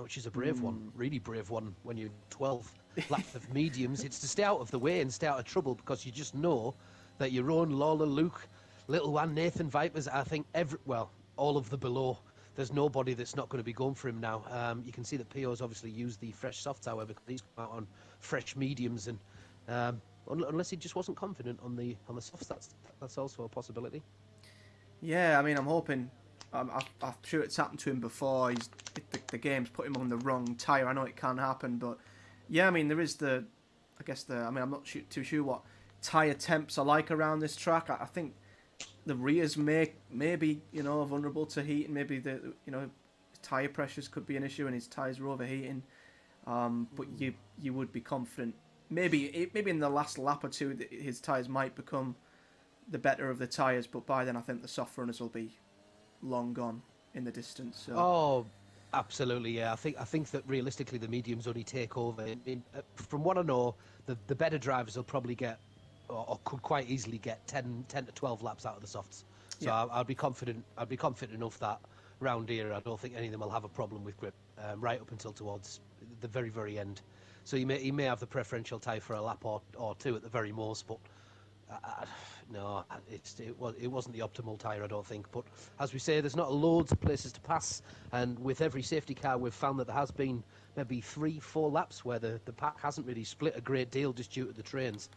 which is a brave one, really brave one. When you're 12 laps of mediums, it's to stay out of the way and stay out of trouble because you just know that your own Lawler, Luke, Little One, Nathan Vipers, I think all of the below. There's nobody that's not going to be going for him now. You can see that Pio's obviously used the fresh softs, however, because he's come out on fresh mediums and. Unless he just wasn't confident on the softs, that's also a possibility. Yeah, I mean, I'm hoping. I'm sure it's happened to him before. The game's put him on the wrong tyre. I know it can happen, but yeah, I mean, there is I'm not too sure what tyre temps are like around this track. I think the rears may be vulnerable to heat, and maybe tyre pressures could be an issue, and his tyres are overheating. But you would be confident. Maybe in the last lap or 2, his tyres might become the better of the tyres, but by then I think the soft runners will be long gone in the distance. So. Oh, absolutely, yeah. I think that realistically the mediums only take over. I mean, from what I know, the better drivers will probably get, or could quite easily get 10 to 12 laps out of the softs. So yeah. I'd be confident enough that round here, I don't think any of them will have a problem with grip right up until towards the very, very end. So he may have the preferential tyre for a lap or 2 at the very most, but no, it wasn't the optimal tyre, I don't think. But as we say, there's not loads of places to pass, and with every safety car, we've found that there has been maybe 3-4 laps where the pack hasn't really split a great deal just due to the trains.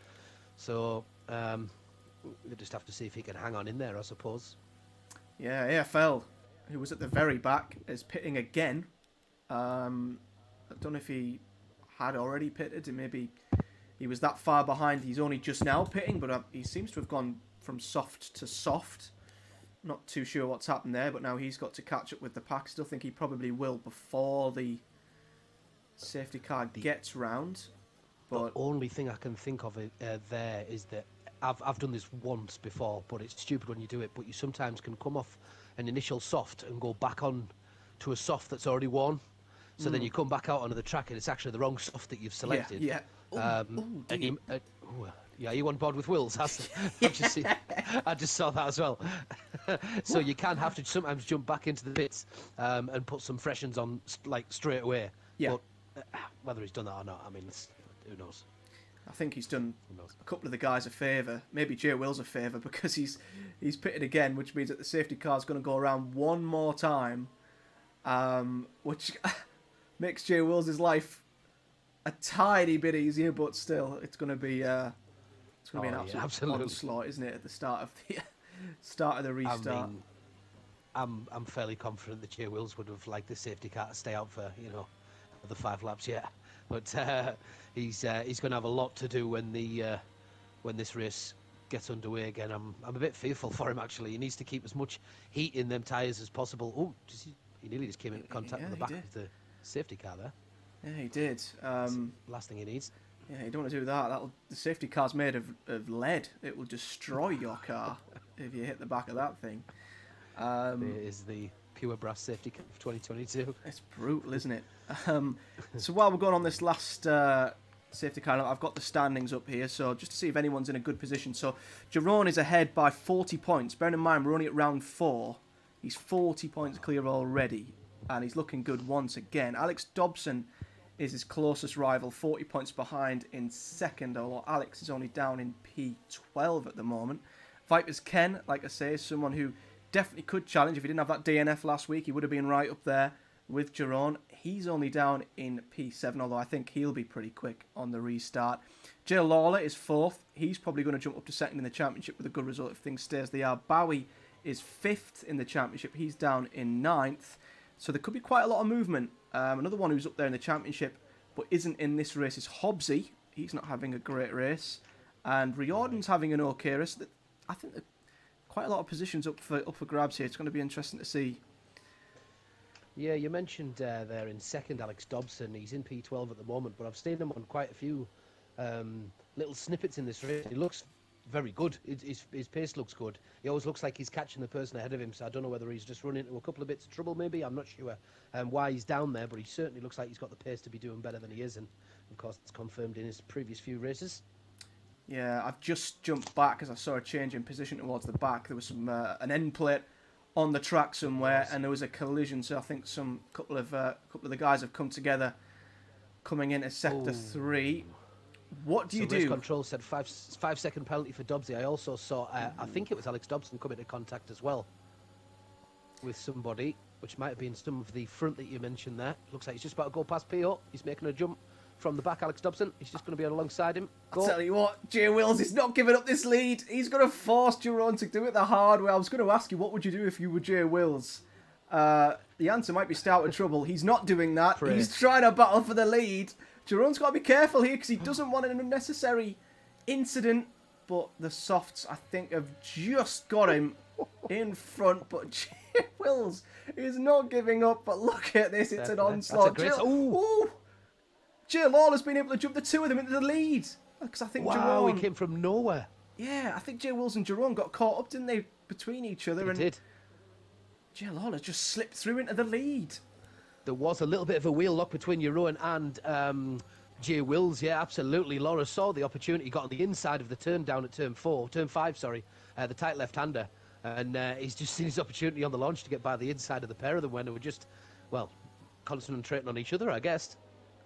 So we just have to see if he can hang on in there, I suppose. Yeah, AFL, who was at the very back, is pitting again. I don't know if he had already pitted, and maybe he was that far behind he's only just now pitting, but he seems to have gone from soft to soft. Not too sure what's happened there, but now he's got to catch up with the pack. Still think he probably will before the safety car gets round. But the only thing I can think of there is that I've done this once before, but it's stupid when you do it, but you sometimes can come off an initial soft and go back on to a soft that's already worn. So then you come back out onto the track and it's actually the wrong soft that you've selected. Yeah. You on board with Wills? I just saw that as well. So you can have to sometimes jump back into the bits and put some freshens on like straight away. Yeah. But whether he's done that or not, I mean, who knows? I think he's done a couple of the guys a favour, maybe Jay Wills a favour, because he's pitted again, which means that the safety car's going to go around one more time, which makes Jay Wills' life a tiny bit easier, but still, it's going to be an absolute onslaught, isn't it? At the start of the restart. I mean, I'm fairly confident that Jay Wills would have liked the safety car to stay out for the 5 laps yet, but he's going to have a lot to do when this race gets underway again. I'm a bit fearful for him actually. He needs to keep as much heat in them tyres as possible. Oh, he nearly just came into contact with the back of the safety car there. Yeah, he did. Last thing he needs. Yeah, you don't want to do that. The safety car's made of lead. It will destroy your car if you hit the back of that thing. It is the pure brass safety car of 2022. It's brutal, isn't it? So while we're going on this last safety car. I've got the standings up here, so just to see if anyone's in a good position. So Jerome is ahead by 40 points. Bearing in mind, we're only at round 4. He's 40 points clear already, and he's looking good once again. Alex Dobson is his closest rival, 40 points behind in second, although Alex is only down in P12 at the moment. Vipers Ken, like I say, is someone who definitely could challenge. If he didn't have that DNF last week, he would have been right up there with Jerome. He's only down in P7, although I think he'll be pretty quick on the restart. Jay Lawler is 4th. He's probably going to jump up to 2nd in the championship with a good result if things stay as they are. Bowie is 5th in the championship. He's down in 9th. So there could be quite a lot of movement. Another one who's up there in the championship but isn't in this race is Hobbsy. He's not having a great race. And Riordan's having an okay race. I think there are quite a lot of positions up for grabs here. It's going to be interesting to see. Yeah, you mentioned there in second Alex Dobson. He's in P12 at the moment, but I've seen him on quite a few little snippets in this race. He looks very good. His pace looks good. He always looks like he's catching the person ahead of him, so I don't know whether he's just run into a couple of bits of trouble maybe. I'm not sure why he's down there, but he certainly looks like he's got the pace to be doing better than he is, and of course it's confirmed in his previous few races. Yeah, I've just jumped back as I saw a change in position towards the back. There was some an end plate on the track somewhere, and there was a collision, so I think couple of the guys have come together coming into sector 3. What do you do? Race control said 5-second penalty for Dobbsy. I also saw, I think it was Alex Dobson come into contact as well with somebody, which might have been some of the front that you mentioned there. Looks like he's just about to go past P.O. He's making a jump from the back, Alex Dobson. He's just going to be alongside him. Go. I'll tell you what, Jay Wills is not giving up this lead. He's going to force Jerome to do it the hard way. I was going to ask you, what would you do if you were Jay Wills? The answer might be stay out of trouble. He's not doing that. Pray. He's trying to battle for the lead. Jerome's got to be careful here because he doesn't want an unnecessary incident. But the softs, I think, have just got him in front. But Jay Wills is not giving up. But look at this. It's an onslaught. Jay Lawler's been able to jump the two of them into the lead. Because I think Jerome... he came from nowhere. Yeah, I think Jay Wills and Jerome got caught up, didn't they, between each other? They did. Jay Lawler just slipped through into the lead. There was a little bit of a wheel lock between Jeroen and Jay Wills. Yeah, absolutely. Laura saw the opportunity, he got on the inside of the turn down at turn 5, sorry, the tight left-hander. And he's just seen his opportunity on the launch to get by the inside of the pair of them when they were just, well, concentrating on each other, I guess.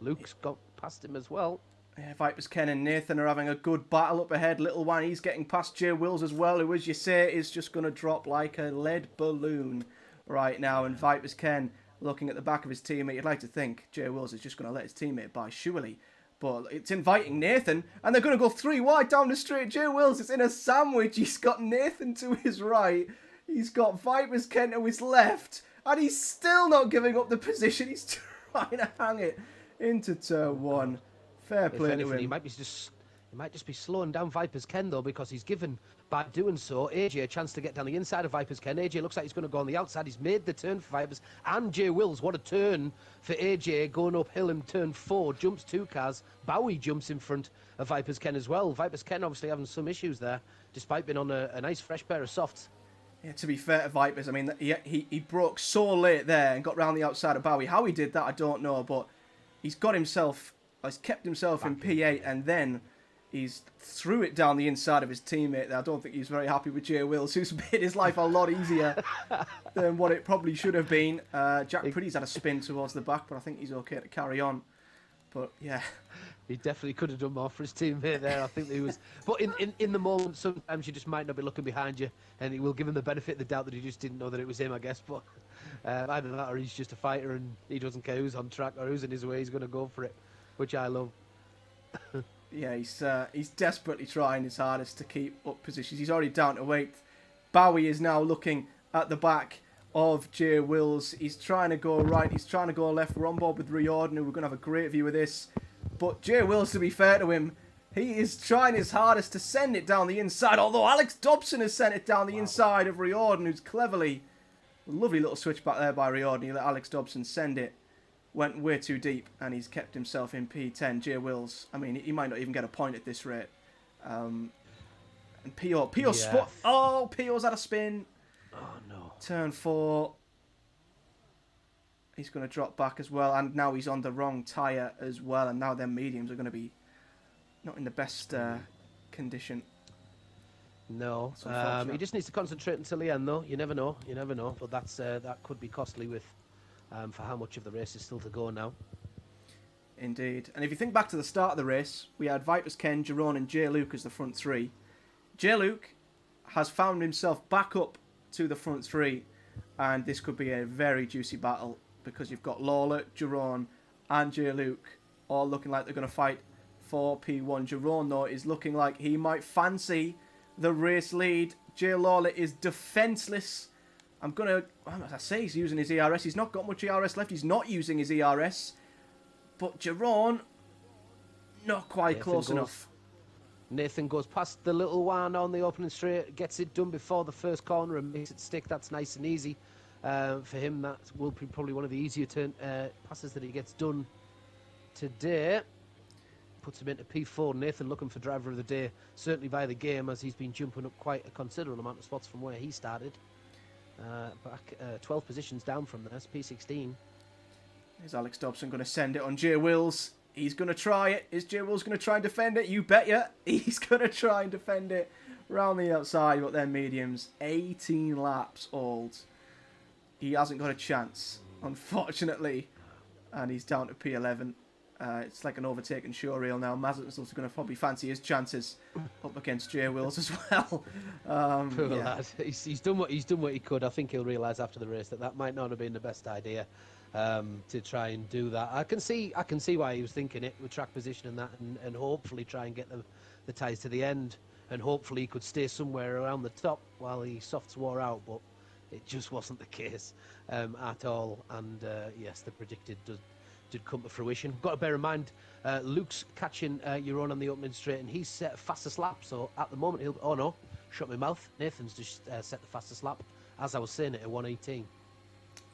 Luke's got past him as well. Yeah, Vipers Ken and Nathan are having a good battle up ahead. Little one, he's getting past Jay Wills as well, who, as you say, is just going to drop like a lead balloon right now. And Vipers Ken looking at the back of his teammate. You'd like to think Jay Wills is just going to let his teammate by, surely. But it's inviting Nathan, and they're going to go 3 wide down the straight. Jay Wills is in a sandwich. He's got Nathan to his right. He's got Vipers Ken to his left. And he's still not giving up the position. He's trying to hang it into turn 1. Fair play to him. He might just be slowing down Vipers Ken, though, because he's given, by doing so, AJ a chance to get down the inside of Vipers Ken. AJ looks like he's going to go on the outside. He's made the turn for Vipers. And Jay Wills, what a turn for AJ, going uphill in turn 4. Jumps 2 cars. Bowie jumps in front of Vipers Ken as well. Vipers Ken obviously having some issues there, despite being on a nice fresh pair of softs. Yeah, to be fair to Vipers, I mean, he broke so late there and got round the outside of Bowie. How he did that, I don't know, but he's kept himself in P8, and then he's threw it down the inside of his teammate. I don't think he's very happy with Jay Wills, who's made his life a lot easier than what it probably should have been. Jack Pretty's had a spin towards the back, but I think he's okay to carry on. But yeah, he definitely could have done more for his teammate there. I think he was, but in the moment, sometimes you just might not be looking behind you, and it will give him the benefit of the doubt that he just didn't know that it was him, I guess. But either that, or he's just a fighter and he doesn't care who's on track or who's in his way. He's going to go for it, which I love. Yeah, he's desperately trying his hardest to keep up positions. He's already down to 8th. Bowie is now looking at the back of Jay Wills. He's trying to go right. He's trying to go left. We're on board with Riordan, who we're going to have a great view of this. But Jay Wills, to be fair to him, he is trying his hardest to send it down the inside. Although Alex Dobson has sent it down the inside of Riordan, who's cleverly... Lovely little switch back there by Riordan. He let Alex Dobson send it. Went way too deep, and he's kept himself in P10. Jay Wills, I mean, he might not even get a point at this rate. And P.O. Yeah. Oh, P.O.'s had a spin. Oh, no. Turn 4. He's going to drop back as well, and now he's on the wrong tyre as well, and now their mediums are going to be not in the best condition. No, That's unfortunate. he just needs to concentrate until the end, though. You never know, you never know. But that could be costly with for how much of the race is still to go now. Indeed. And if you think back to the start of the race, we had Vipers Ken, Jerome and J. Luke as the front three. J. Luke has found himself back up to the front three, and this could be a very juicy battle because you've got Lawler, Jerome and J. Luke all looking like they're going to fight for P1. Jerome, though, is looking like he might fancy the race lead. J. Lawler is defenceless. As I say, he's using his ERS. He's not got much ERS left. He's not using his ERS. But Jerome, not quite close enough. Nathan goes past the little one on the opening straight, gets it done before the first corner and makes it stick. That's nice and easy. For him, that will be probably one of the easier passes that he gets done today. Puts him into P4. Nathan looking for driver of the day, certainly by the game, as he's been jumping up quite a considerable amount of spots from where he started. Back 12 positions down from there, P16. Is Alex Dobson going to send it on Jay Wills? He's going to try it. Is Jay Wills going to try and defend it? You bet ya. He's going to try and defend it round the outside, but then mediums. 18 laps old. He hasn't got a chance, unfortunately. And he's down to P11. It's like an overtaken showreel now. Mazepin's also going to probably fancy his chances up against Jay Wills as well. Poor lad. He's done what he could. I think he'll realise after the race that might not have been the best idea. To try and do that. I can see why he was thinking it with track position and that, and hopefully try and get the tyres to the end, and hopefully he could stay somewhere around the top while the softs wore out, but it just wasn't the case at all. And yes, the predicted did come to fruition. Got to bear in mind, Luke's catching Euron on the opening straight, and he's set fastest lap, so at the moment oh no, shut my mouth. Nathan's just set the fastest lap, as I was saying, at 1:18.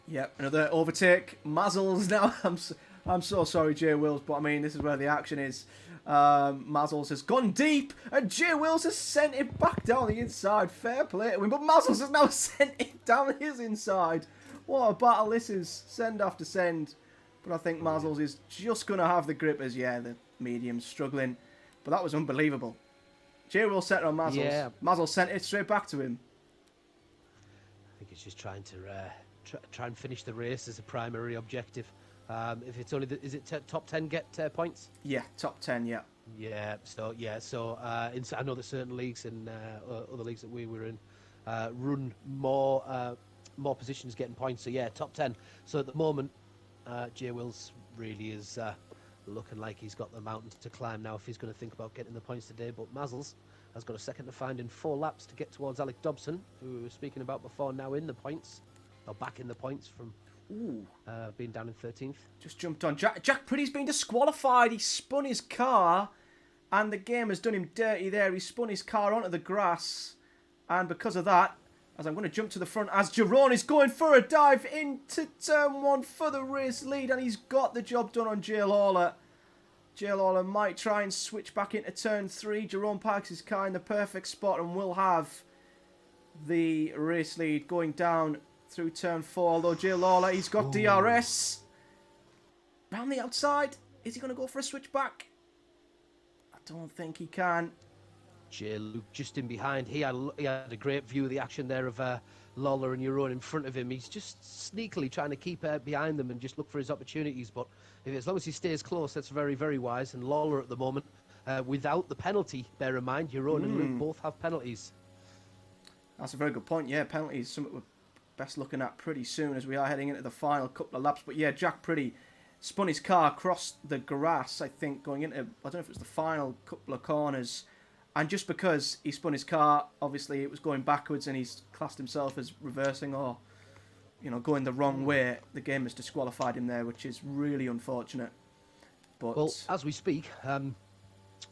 Yep, another overtake. Mazzles now. I'm so sorry, Jay Wills, but I mean, this is where the action is. Mazzles has gone deep, and Jay Wills has sent it back down the inside. Fair play to him, but Mazzles has now sent it down his inside. What a battle this is, send after send. But I think Mazzles is just going to have the grippers. Yeah, the medium's struggling, but that was unbelievable. Jay Wills set it on Mazzles. Yeah. Mazzles sent it straight back to him. I think he's just trying to... try and finish the race as a primary objective. If it's only, is it top 10 get points? Yeah, top 10. Yeah. Yeah. So I know that certain leagues and other leagues that we were in run more positions getting points. So yeah, top 10. So at the moment, Jay Wills really is looking like he's got the mountain to climb now if he's going to think about getting the points today. But Mazzles has got a second to find in 4 laps to get towards Alex Dobson, who we were speaking about before, now in the points. Or back in the points from being down in 13th. Just jumped on. Jack Pretty's been disqualified. He spun his car, and the game has done him dirty there. He spun his car onto the grass, and because of that, as I'm going to jump to the front, as Jerome is going for a dive into turn 1 for the race lead, and he's got the job done on Jay Lawler. Jay Lawler might try and switch back into turn 3. Jerome parks his car in the perfect spot and will have the race lead going down through turn 4, although Jay Lawler, he's got DRS. Round the outside. Is he going to go for a switchback? I don't think he can. Jay Luke just in behind. He had a great view of the action there of Lawler and Euron in front of him. He's just sneakily trying to keep behind them and just look for his opportunities. But as long as he stays close, that's very, very wise. And Lawler at the moment, without the penalty, bear in mind, Euron and Luke both have penalties. That's a very good point. Yeah, penalties, something we're best looking at pretty soon as we are heading into the final couple of laps. But yeah, Jack Pretty spun his car across the grass, I think, going into, I don't know if it was the final couple of corners. And just because he spun his car, obviously it was going backwards and he's classed himself as reversing or, going the wrong way. The game has disqualified him there, which is really unfortunate. But well, as we speak,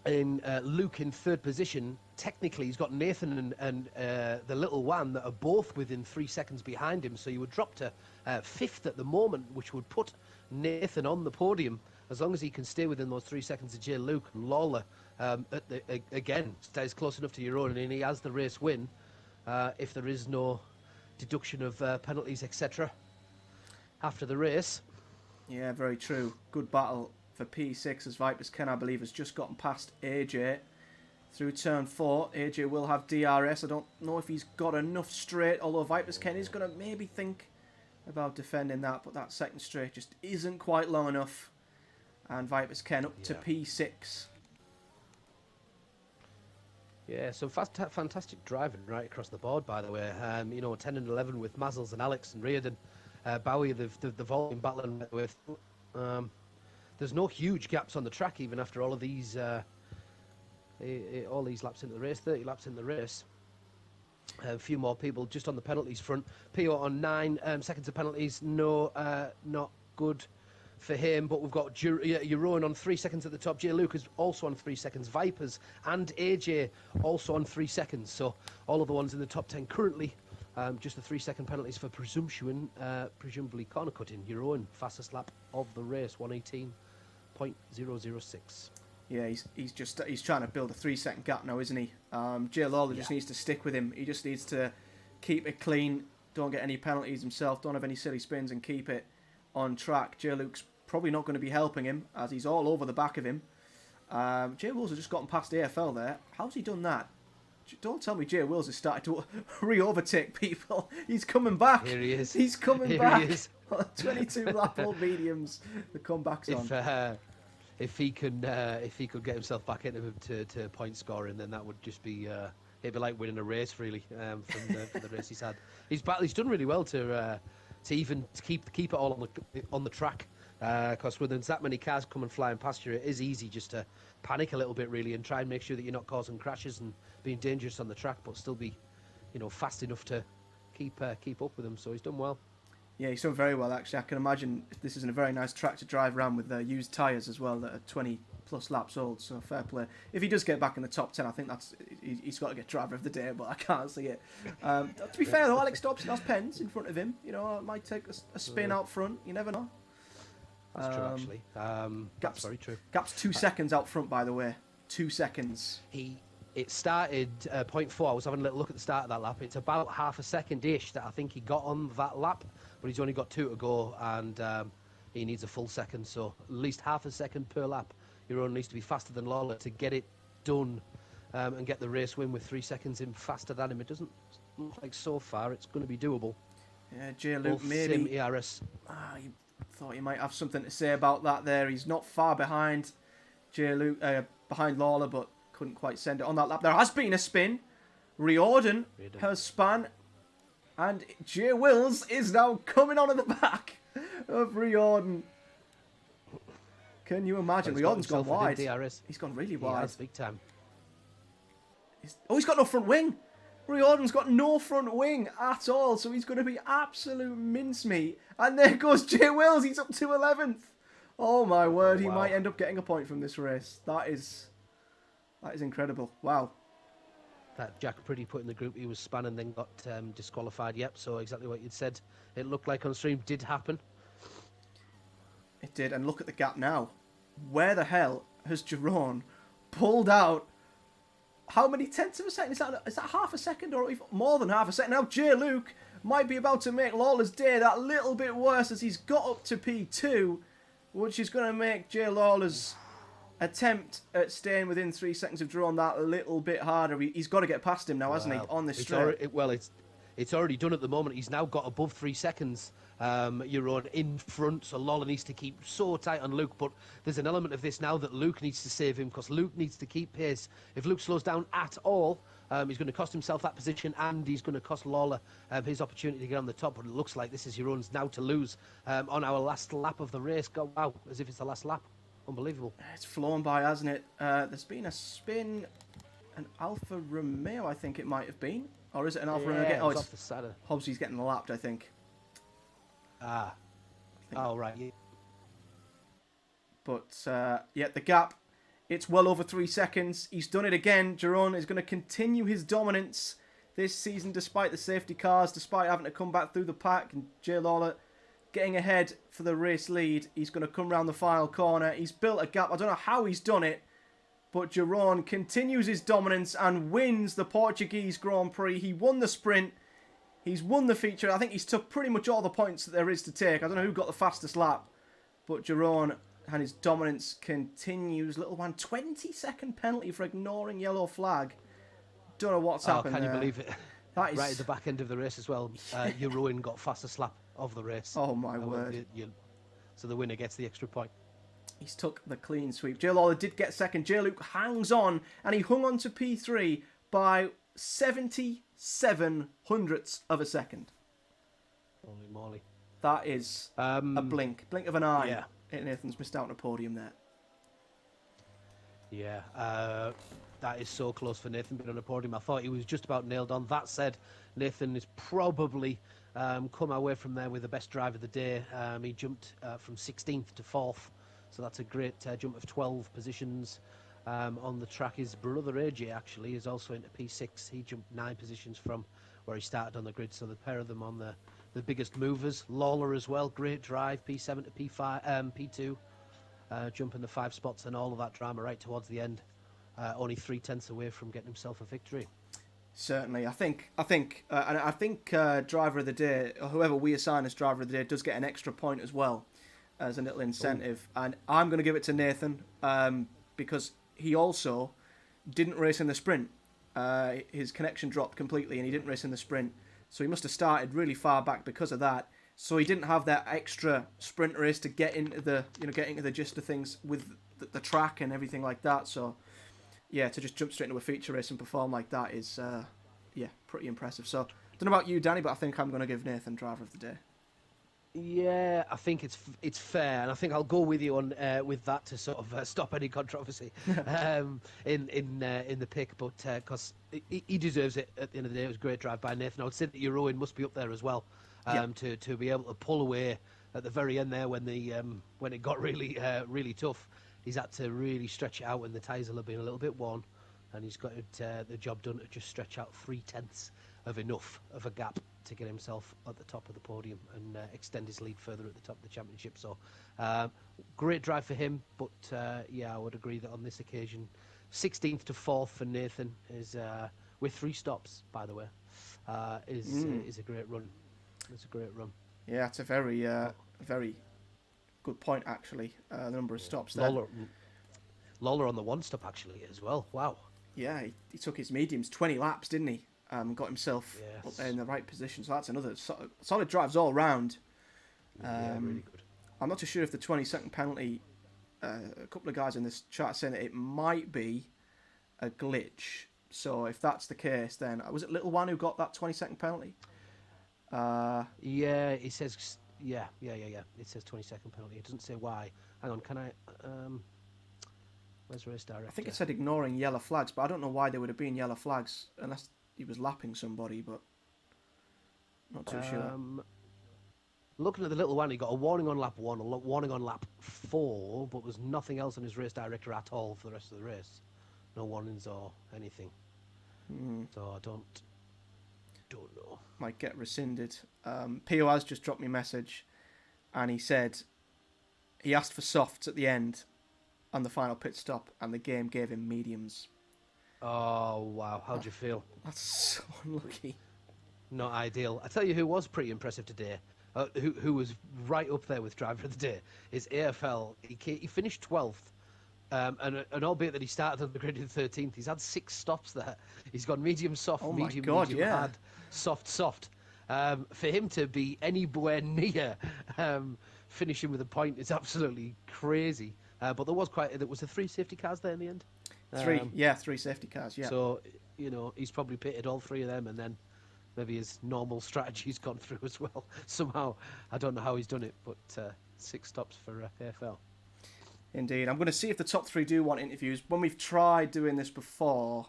in Luke in 3rd position, technically he's got Nathan and the little one that are both within 3 seconds behind him, so you would drop to 5th at the moment, which would put Nathan on the podium as long as he can stay within those 3 seconds of Jay Luke. And Lawler again stays close enough to Euron, and he has the race win if there is no deduction of penalties, etc. after the race. Yeah, very true. Good battle for P6 as Vipers Ken, I believe, has just gotten past AJ through turn 4. AJ will have DRS. I don't know if he's got enough straight, although Vipers Ken is going to maybe think about defending that, but that second straight just isn't quite long enough. And Vipers Ken up to P6. Yeah, some fantastic driving right across the board, by the way. 10 and 11 with Mazzles and Alex and Reardon. Bowie, the volume battling with. There's no huge gaps on the track, even after all of these, all these laps into the race, 30 laps in the race. A few more people just on the penalties front. Pio on 9 seconds of penalties. No, not good for him, but we've got Jeroen on 3 seconds at the top. Jay Lucas also on 3 seconds. Vipers and AJ also on 3 seconds. So all of the ones in the top 10 currently, just the 3 second penalties for presumably corner cutting. Jeroen, fastest lap of the race, 118.006. Yeah, he's trying to build a 3 second gap now, isn't he? Jay Lawler just needs to stick with him. He just needs to keep it clean, don't get any penalties himself, don't have any silly spins, and keep it on track. Jay Luke's probably not going to be helping him as he's all over the back of him. Jay Wills has just gotten past AFL there. How's he done that? Don't tell me Jay Wills has started to re-overtake people. He's coming back. Here he is. He's coming Here back. He is. 22 lap old mediums. The comeback's on. If he could get himself back into to point scoring, then that would just be it'd be like winning a race really from the race he's had. He's done really well to keep it all on the track, because when there's that many cars coming flying past you, it is easy just to panic a little bit really and try and make sure that you're not causing crashes and being dangerous on the track, but still be fast enough to keep up with them. So he's done well. Yeah, he's done very well, actually. I can imagine this isn't a very nice track to drive around with used tyres as well that are 20 plus laps old, so fair play. If he does get back in the top 10, I think he's got to get driver of the day, but I can't see it. To be fair, though, Alex Dobson has pens in front of him. Might take a spin out front. You never know. That's true, actually. That's very true. Gap's 2 seconds out front, by the way. 2 seconds. It started 0.4. I was having a little look at the start of that lap. It's about half a second-ish that I think he got on that lap, but he's only got 2 to go, and he needs a full second, so at least half a second per lap. Jeroen needs to be faster than Lawler to get it done and get the race win with 3 seconds in faster than him. It doesn't look like so far it's going to be doable. Yeah, J. Luke maybe. Sim ERS. I thought he might have something to say about that there. He's not far behind J. Luke, behind Lawler, but couldn't quite send it on that lap. There has been a spin. Riordan has spun. And Jay Wills is now coming on at the back of Riordan. Can you imagine? Riordan's gone wide. He's gone really wide. Has, big time. He's got no front wing. Riordan's got no front wing at all, so he's going to be absolute mincemeat. And there goes Jay Wills. He's up to 11th. Oh my word, he might end up getting a point from this race. That is incredible. Wow. That Jack Pretty put in the group, he was spanning, then got disqualified. Yep, so exactly what you'd said. It looked like on stream did happen. It did, and look at the gap now. Where the hell has Jeroen pulled out? How many tenths of a second? Is that half a second or even more than half a second? Now Jay Luke might be about to make Lawler's day that little bit worse as he's got up to P2, which is going to make Jay Lawler's attempt at staying within 3 seconds of Jeroen that little bit harder. He's got to get past him now, hasn't he, on this straight? It's already done at the moment. He's now got above 3 seconds. Jeroen in front, so Lawler needs to keep so tight on Luke, but there's an element of this now that Luke needs to save him, because Luke needs to keep pace. If Luke slows down at all, he's going to cost himself that position, and he's going to cost Lawler his opportunity to get on the top. But it looks like this is Jeroen's now to lose on our last lap of the race. Go, wow, as if it's the last lap. Unbelievable. It's flown by, hasn't it? There's been a spin, an Alfa Romeo, I think it might have been. Or is it an Alfa Romeo again? Oh, it's off the side of... Hobbsy's getting lapped, I think. Oh, right. Yeah. But, yeah, the gap, it's well over 3 seconds. He's done it again. Jeroen is going to continue his dominance this season despite the safety cars, despite having to come back through the pack. And Jay Lawler getting ahead for the race lead. He's going to come round the final corner. He's built a gap. I don't know how he's done it, but Jeroen continues his dominance and wins the Portuguese Grand Prix. He won the sprint. He's won the feature. I think he's took pretty much all the points that there is to take. I don't know who got the fastest lap, but Jeroen and his dominance continues. Little one, 20-second penalty for ignoring yellow flag. Don't know what's happened can there. you believe it? That is... Right at the back end of the race as well. Ruin got fastest lap of the race. Oh, my word. So the winner gets the extra point. He's took the clean sweep. Jay Lawler did get second. Jay Luke hangs on, and he hung on to P3 by 77 hundredths of a second. Holy moly. That is a blink of an eye. Yeah. Nathan's missed out on a podium there. Yeah, that is so close for Nathan being on a podium. I thought he was just about nailed on. That said, Nathan has probably come away from there with the best drive of the day. He jumped from 16th to 4th, so that's a great jump of 12 positions on the track. His brother AJ actually is also into P6. He jumped 9 positions from where he started on the grid, so the pair of them on the biggest movers. Lawler as well, great drive, P7 to P2. Jumping the 5 spots and all of that drama right towards the end. Only 3/10 away from getting himself a victory. Certainly, I think driver of the day, or whoever we assign as driver of the day, does get an extra point as well as a little incentive. Ooh. And I'm going to give it to Nathan because he also didn't race in the sprint. His connection dropped completely, and he didn't race in the sprint. So he must have started really far back because of that. So he didn't have that extra sprint race to get into the gist of things with the track and everything like that. So yeah, to just jump straight into a feature race and perform like that is pretty impressive. So I don't know about you, Danny, but I think I'm going to give Nathan driver of the day. Yeah, I think it's fair, and I think I'll go with you on with that to sort of stop any controversy in the pick. But because he deserves it at the end of the day, it was a great drive by Nathan. I would say that your Owen must be up there as well. To be able to pull away at the very end there when it got really really tough. He's had to really stretch it out when the tyres have been a little bit worn, and he's got the job done to just stretch out 3/10 of enough of a gap to get himself at the top of the podium and extend his lead further at the top of the championship. So great drive for him, but I would agree that on this occasion 16th to 4th for Nathan is with 3 stops, by the way, is a great run. It's a great run. Yeah, it's a very good point, actually. The number of stops there. Lawler on the 1 stop, actually, as well. Wow. Yeah, he took his mediums 20 laps, didn't he? Got himself up there in the right position. So that's another solid drives all round. Really good. I'm not too sure if the 20-second penalty, a couple of guys in this chat are saying that it might be a glitch. So if that's the case, then was it Little One who got that 20-second penalty? It says it says 20-second penalty. It doesn't say why. Hang on, can I where's race director? I think it said ignoring yellow flags, but I don't know why there would have been yellow flags unless he was lapping somebody, but not too sure. Looking at the Little One, he got a warning on lap 1, a warning on lap 4, but there's nothing else on his race director at all for the rest of the race. No warnings or anything. So I don't know. Might get rescinded. Pio has just dropped me a message, and he said he asked for softs at the end on the final pit stop, and the game gave him mediums. Oh wow, how'd you feel? That's so unlucky. Not ideal. I tell you who was pretty impressive today, who was right up there with driver of the day, is AFL. He finished 12th. And albeit that he started on the grid in 13th, he's had 6 stops there. He's gone medium, soft, medium hard, soft. For him to be anywhere near finishing with a point is absolutely crazy. But there was 3 safety cars there in the end. 3 safety cars, yeah. So, he's probably pitted all 3 of them, and then maybe his normal strategy's gone through as well. Somehow, I don't know how he's done it, but 6 stops for AFL. Indeed. I'm going to see if the top 3 do want interviews. When we've tried doing this before,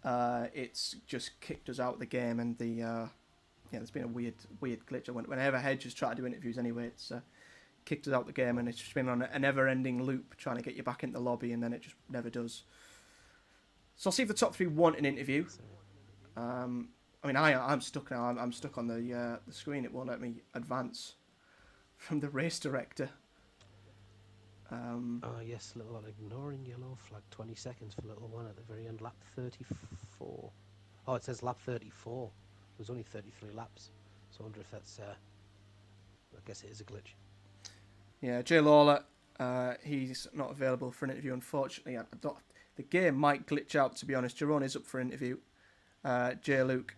it's just kicked us out of the game, and there's been a weird glitch. Whenever Hedge has tried to do interviews anyway, it's kicked us out of the game, and it's just been on a never-ending loop trying to get you back into the lobby, and then it just never does. So I'll see if the top 3 want an interview. I'm stuck now. I'm stuck on the screen. It won't let me advance from the race director. Yes, Little One ignoring yellow flag, 20 seconds for Little One at the very end, lap 34. Oh, it says lap 34. There's only 33 laps, so I wonder if that's, I guess it is a glitch. Yeah, Jay Lawler He's not available for an interview, unfortunately. The game might glitch out, to be honest. Jerome is up for interview. J. Luke.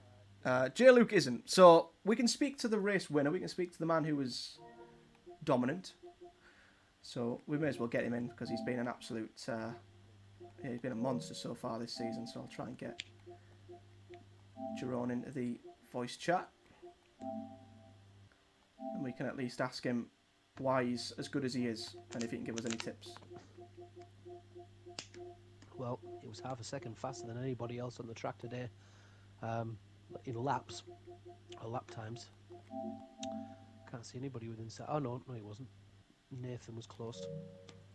J. Luke isn't. So we can speak to the race winner. We can speak to the man who was dominant. So we may as well get him in because he's been an absolute... he's been a monster so far this season. So I'll try and get Jerome into the voice chat. And we can at least ask him why he's as good as he is and if he can give us any tips. Well, it was half a second faster than anybody else on the track today in laps, or lap times. Can't see anybody within sight. Oh, no, he wasn't. Nathan was close.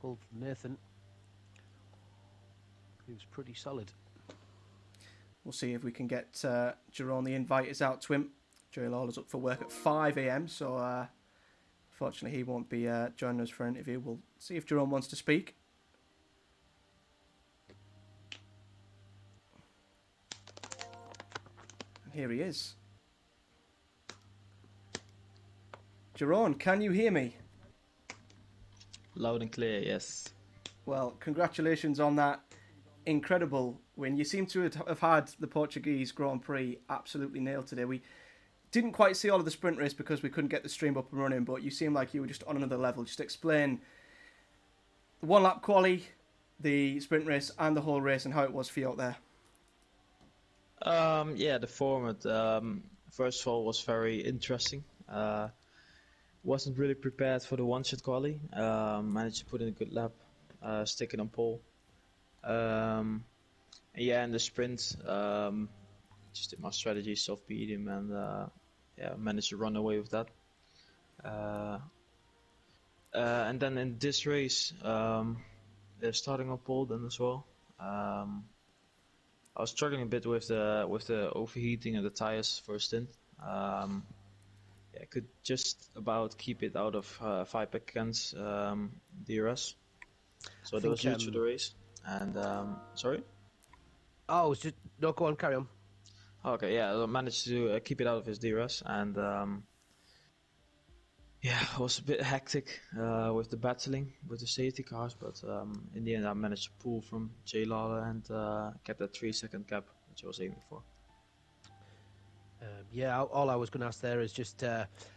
Well, Nathan, he was pretty solid. We'll see if we can get Jerome. The invite is out to him. Joey Lawler's up for work at 5 a.m, so fortunately he won't be joining us for an interview. We'll see if Jerome wants to speak. And here he is. Jerome, can you hear me? Loud and clear, yes. Well, congratulations on that incredible win. You seem to have had the Portuguese Grand Prix absolutely nailed today. We didn't quite see all of the sprint race because we couldn't get the stream up and running, but you seem like you were just on another level. Just explain the one lap quali, the sprint race, and the whole race and how it was for you out there. Yeah, the format, first of all, was very interesting. Wasn't really prepared for the one-shot quali. Managed to put in a good lap, sticking on pole. Yeah, in the sprint, just did my strategy, soft-beat him, and yeah, managed to run away with that. And then in this race, starting on pole then as well. I was struggling a bit with the overheating of the tires for a stint. Yeah, I could just about keep it out of 5 seconds DRS. So that was huge for the race. And sorry. Oh, it was just no. Go on, carry on. Okay, yeah, I managed to keep it out of his DRS, and yeah, it was a bit hectic with the battling with the safety cars, but in the end I managed to pull from Jay Lawler and get that 3-second gap, which I was aiming for. Yeah, all I was going to ask there is just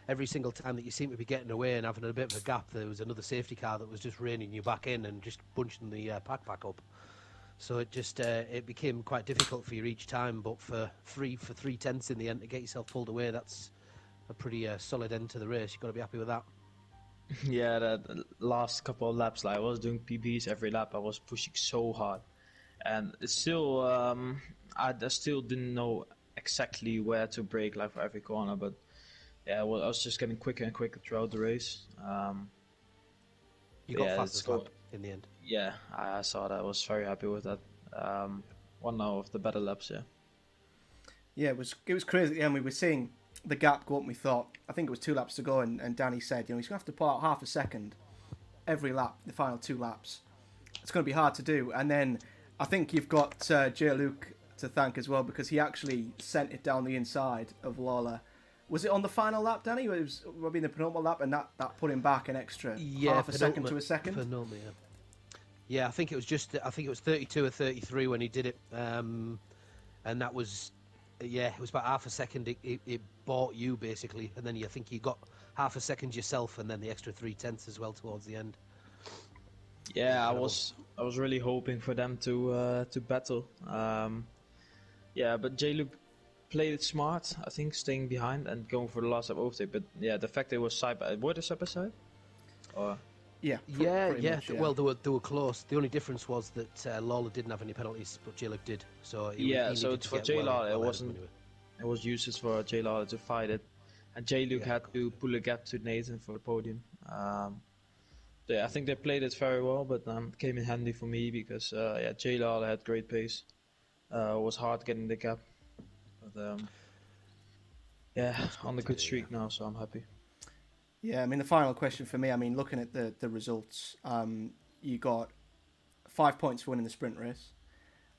every single time that you seem to be getting away and having a bit of a gap, there was another safety car that was just reining you back in and just bunching the pack back up. So it just it became quite difficult for you each time. But for 3/10 in the end to get yourself pulled away, that's a pretty solid end to the race. You've got to be happy with that. Yeah, the last couple of laps, like I was doing PBs every lap. I was pushing so hard, and it's still I still didn't know exactly where to brake, like for every corner. But yeah, well, I was just getting quicker and quicker throughout the race. You got fastest lap in the end. Yeah, I saw that. I was very happy with that. One of the better laps, yeah. Yeah, it was crazy at the end. We were seeing the gap go up and we thought, I think it was 2 laps to go, and Danny said, you know, he's going to have to pull out half a second every lap, the final 2 laps. It's going to be hard to do. And then I think you've got J. Luke to thank as well, because he actually sent it down the inside of Lawler. Was it on the final lap, Danny? It was maybe in the penultimate lap, and that put him back an extra half a second to a second. Penultimate, yeah. Yeah, I think it was 32 or 33 when he did it, and that was, yeah, it was about half a second. It bought you basically, and then I think you got half a second yourself, and then the extra 3/10 as well towards the end. Yeah, I was really hoping for them to battle. Yeah, but J-Luke played it smart, I think, staying behind and going for the last lap overtake. But yeah, the fact they were side by side, or yeah, much, yeah. Well, they were close. The only difference was that Lawler didn't have any penalties, but J-Luke did. So he so for J Lawler, it wasn't. It was useless for J Lawler to fight it, and J Luke had to pull a gap to Nathan for the podium. Yeah, I think they played it very well, but came in handy for me because yeah, J Lawler had great pace. It was hard getting the gap, but yeah, on the good streak now, so I'm happy. Yeah, I mean, the final question for me, I mean, looking at the results, you got 5 points for winning the sprint race.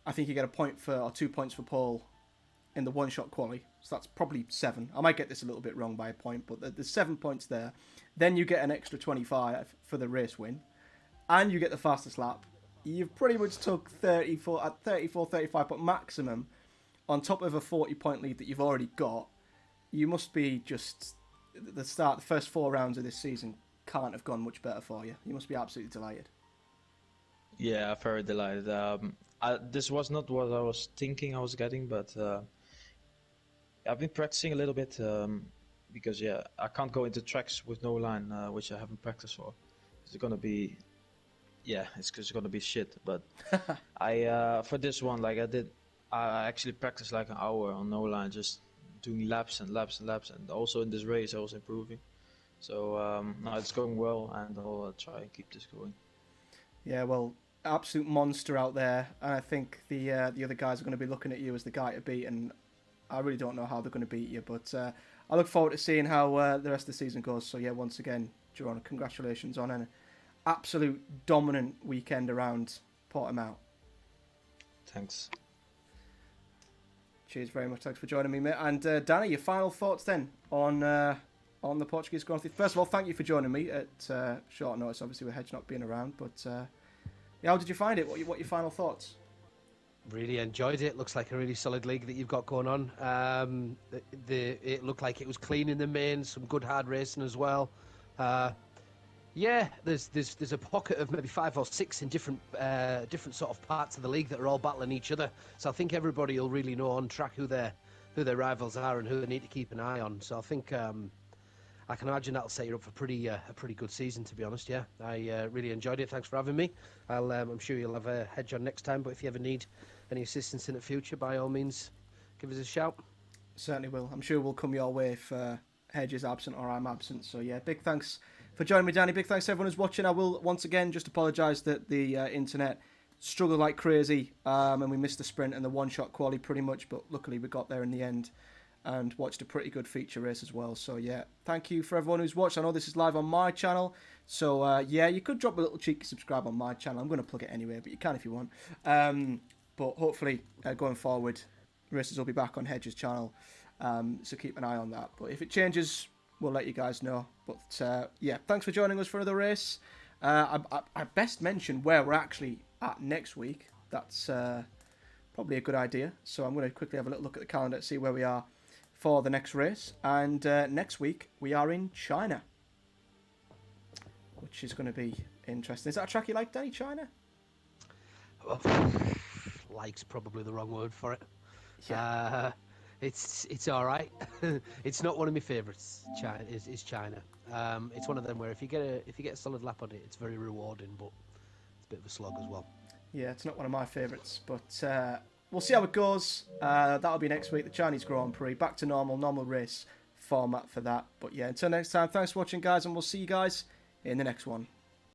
I think you get 2 points for pole in the one-shot quali, so that's probably 7. I might get this a little bit wrong by a point, but there's 7 points there. Then you get an extra 25 for the race win. and you get the fastest lap, you've pretty much took 35 point maximum on top of a 40-point lead that you've already got. You must be just the first 4 rounds of this season can't have gone much better for you. You must be absolutely delighted. Yeah, very delighted. This was not what I was thinking I was getting, but I've been practicing a little bit because I can't go into tracks with no line, which I haven't practiced for. It's gonna be, it's just gonna be shit. But I for this one, like I actually practiced like an hour on no line, just doing laps and laps and laps, and also in this race I was improving. So now it's going well, and I'll try and keep this going. Yeah, well, absolute monster out there, and I think the other guys are going to be looking at you as the guy to beat, and I really don't know how they're going to beat you, but I look forward to seeing how the rest of the season goes. So yeah, once again, Jerome, congratulations on an absolute dominant weekend around Portimao. Thanks. Cheers very much. Thanks for joining me, mate. And Danny, your final thoughts then on the Portuguese Grand Prix. First of all, thank you for joining me at short notice, obviously with Hedge not being around. But how did you find it? What are your final thoughts? Really enjoyed it. Looks like a really solid league that you've got going on. It looked like it was clean in the main, some good hard racing as well. There's a pocket of maybe 5 or 6 in different sort of parts of the league that are all battling each other. So I think everybody will really know on track who their rivals are and who they need to keep an eye on. So I think I can imagine that'll set you up for a pretty good season, to be honest. Yeah, I really enjoyed it. Thanks for having me. I'm sure you'll have a Hedge on next time, but if you ever need any assistance in the future, by all means, give us a shout. Certainly will. I'm sure we'll come your way if Hedge is absent or I'm absent. So yeah, big thanks for joining me, Danny. Big thanks to everyone who's watching. I will once again just apologise that the internet struggled like crazy and we missed the sprint and the one-shot quali pretty much, but luckily we got there in the end and watched a pretty good feature race as well. So yeah, thank you for everyone who's watched. I know this is live on my channel, so you could drop a little cheeky subscribe on my channel. I'm going to plug it anyway, but you can if you want. But hopefully going forward, races will be back on Hedge's channel, so keep an eye on that. But if it changes, we'll let you guys know. But thanks for joining us for another race. I best mention where we're actually at next week. That's probably a good idea. So I'm going to quickly have a little look at the calendar to see where we are for the next race. And next week we are in China, which is going to be interesting. Is that a track you like, Danny? China? Well, like's probably the wrong word for it. Yeah. It's all right. It's not one of my favourites. China is China. It's one of them where if you get a solid lap on it, it's very rewarding, but it's a bit of a slog as well. Yeah, it's not one of my favourites, but we'll see how it goes. That'll be next week, the Chinese Grand Prix. Back to normal race format for that. But yeah, until next time, thanks for watching, guys, and we'll see you guys in the next one.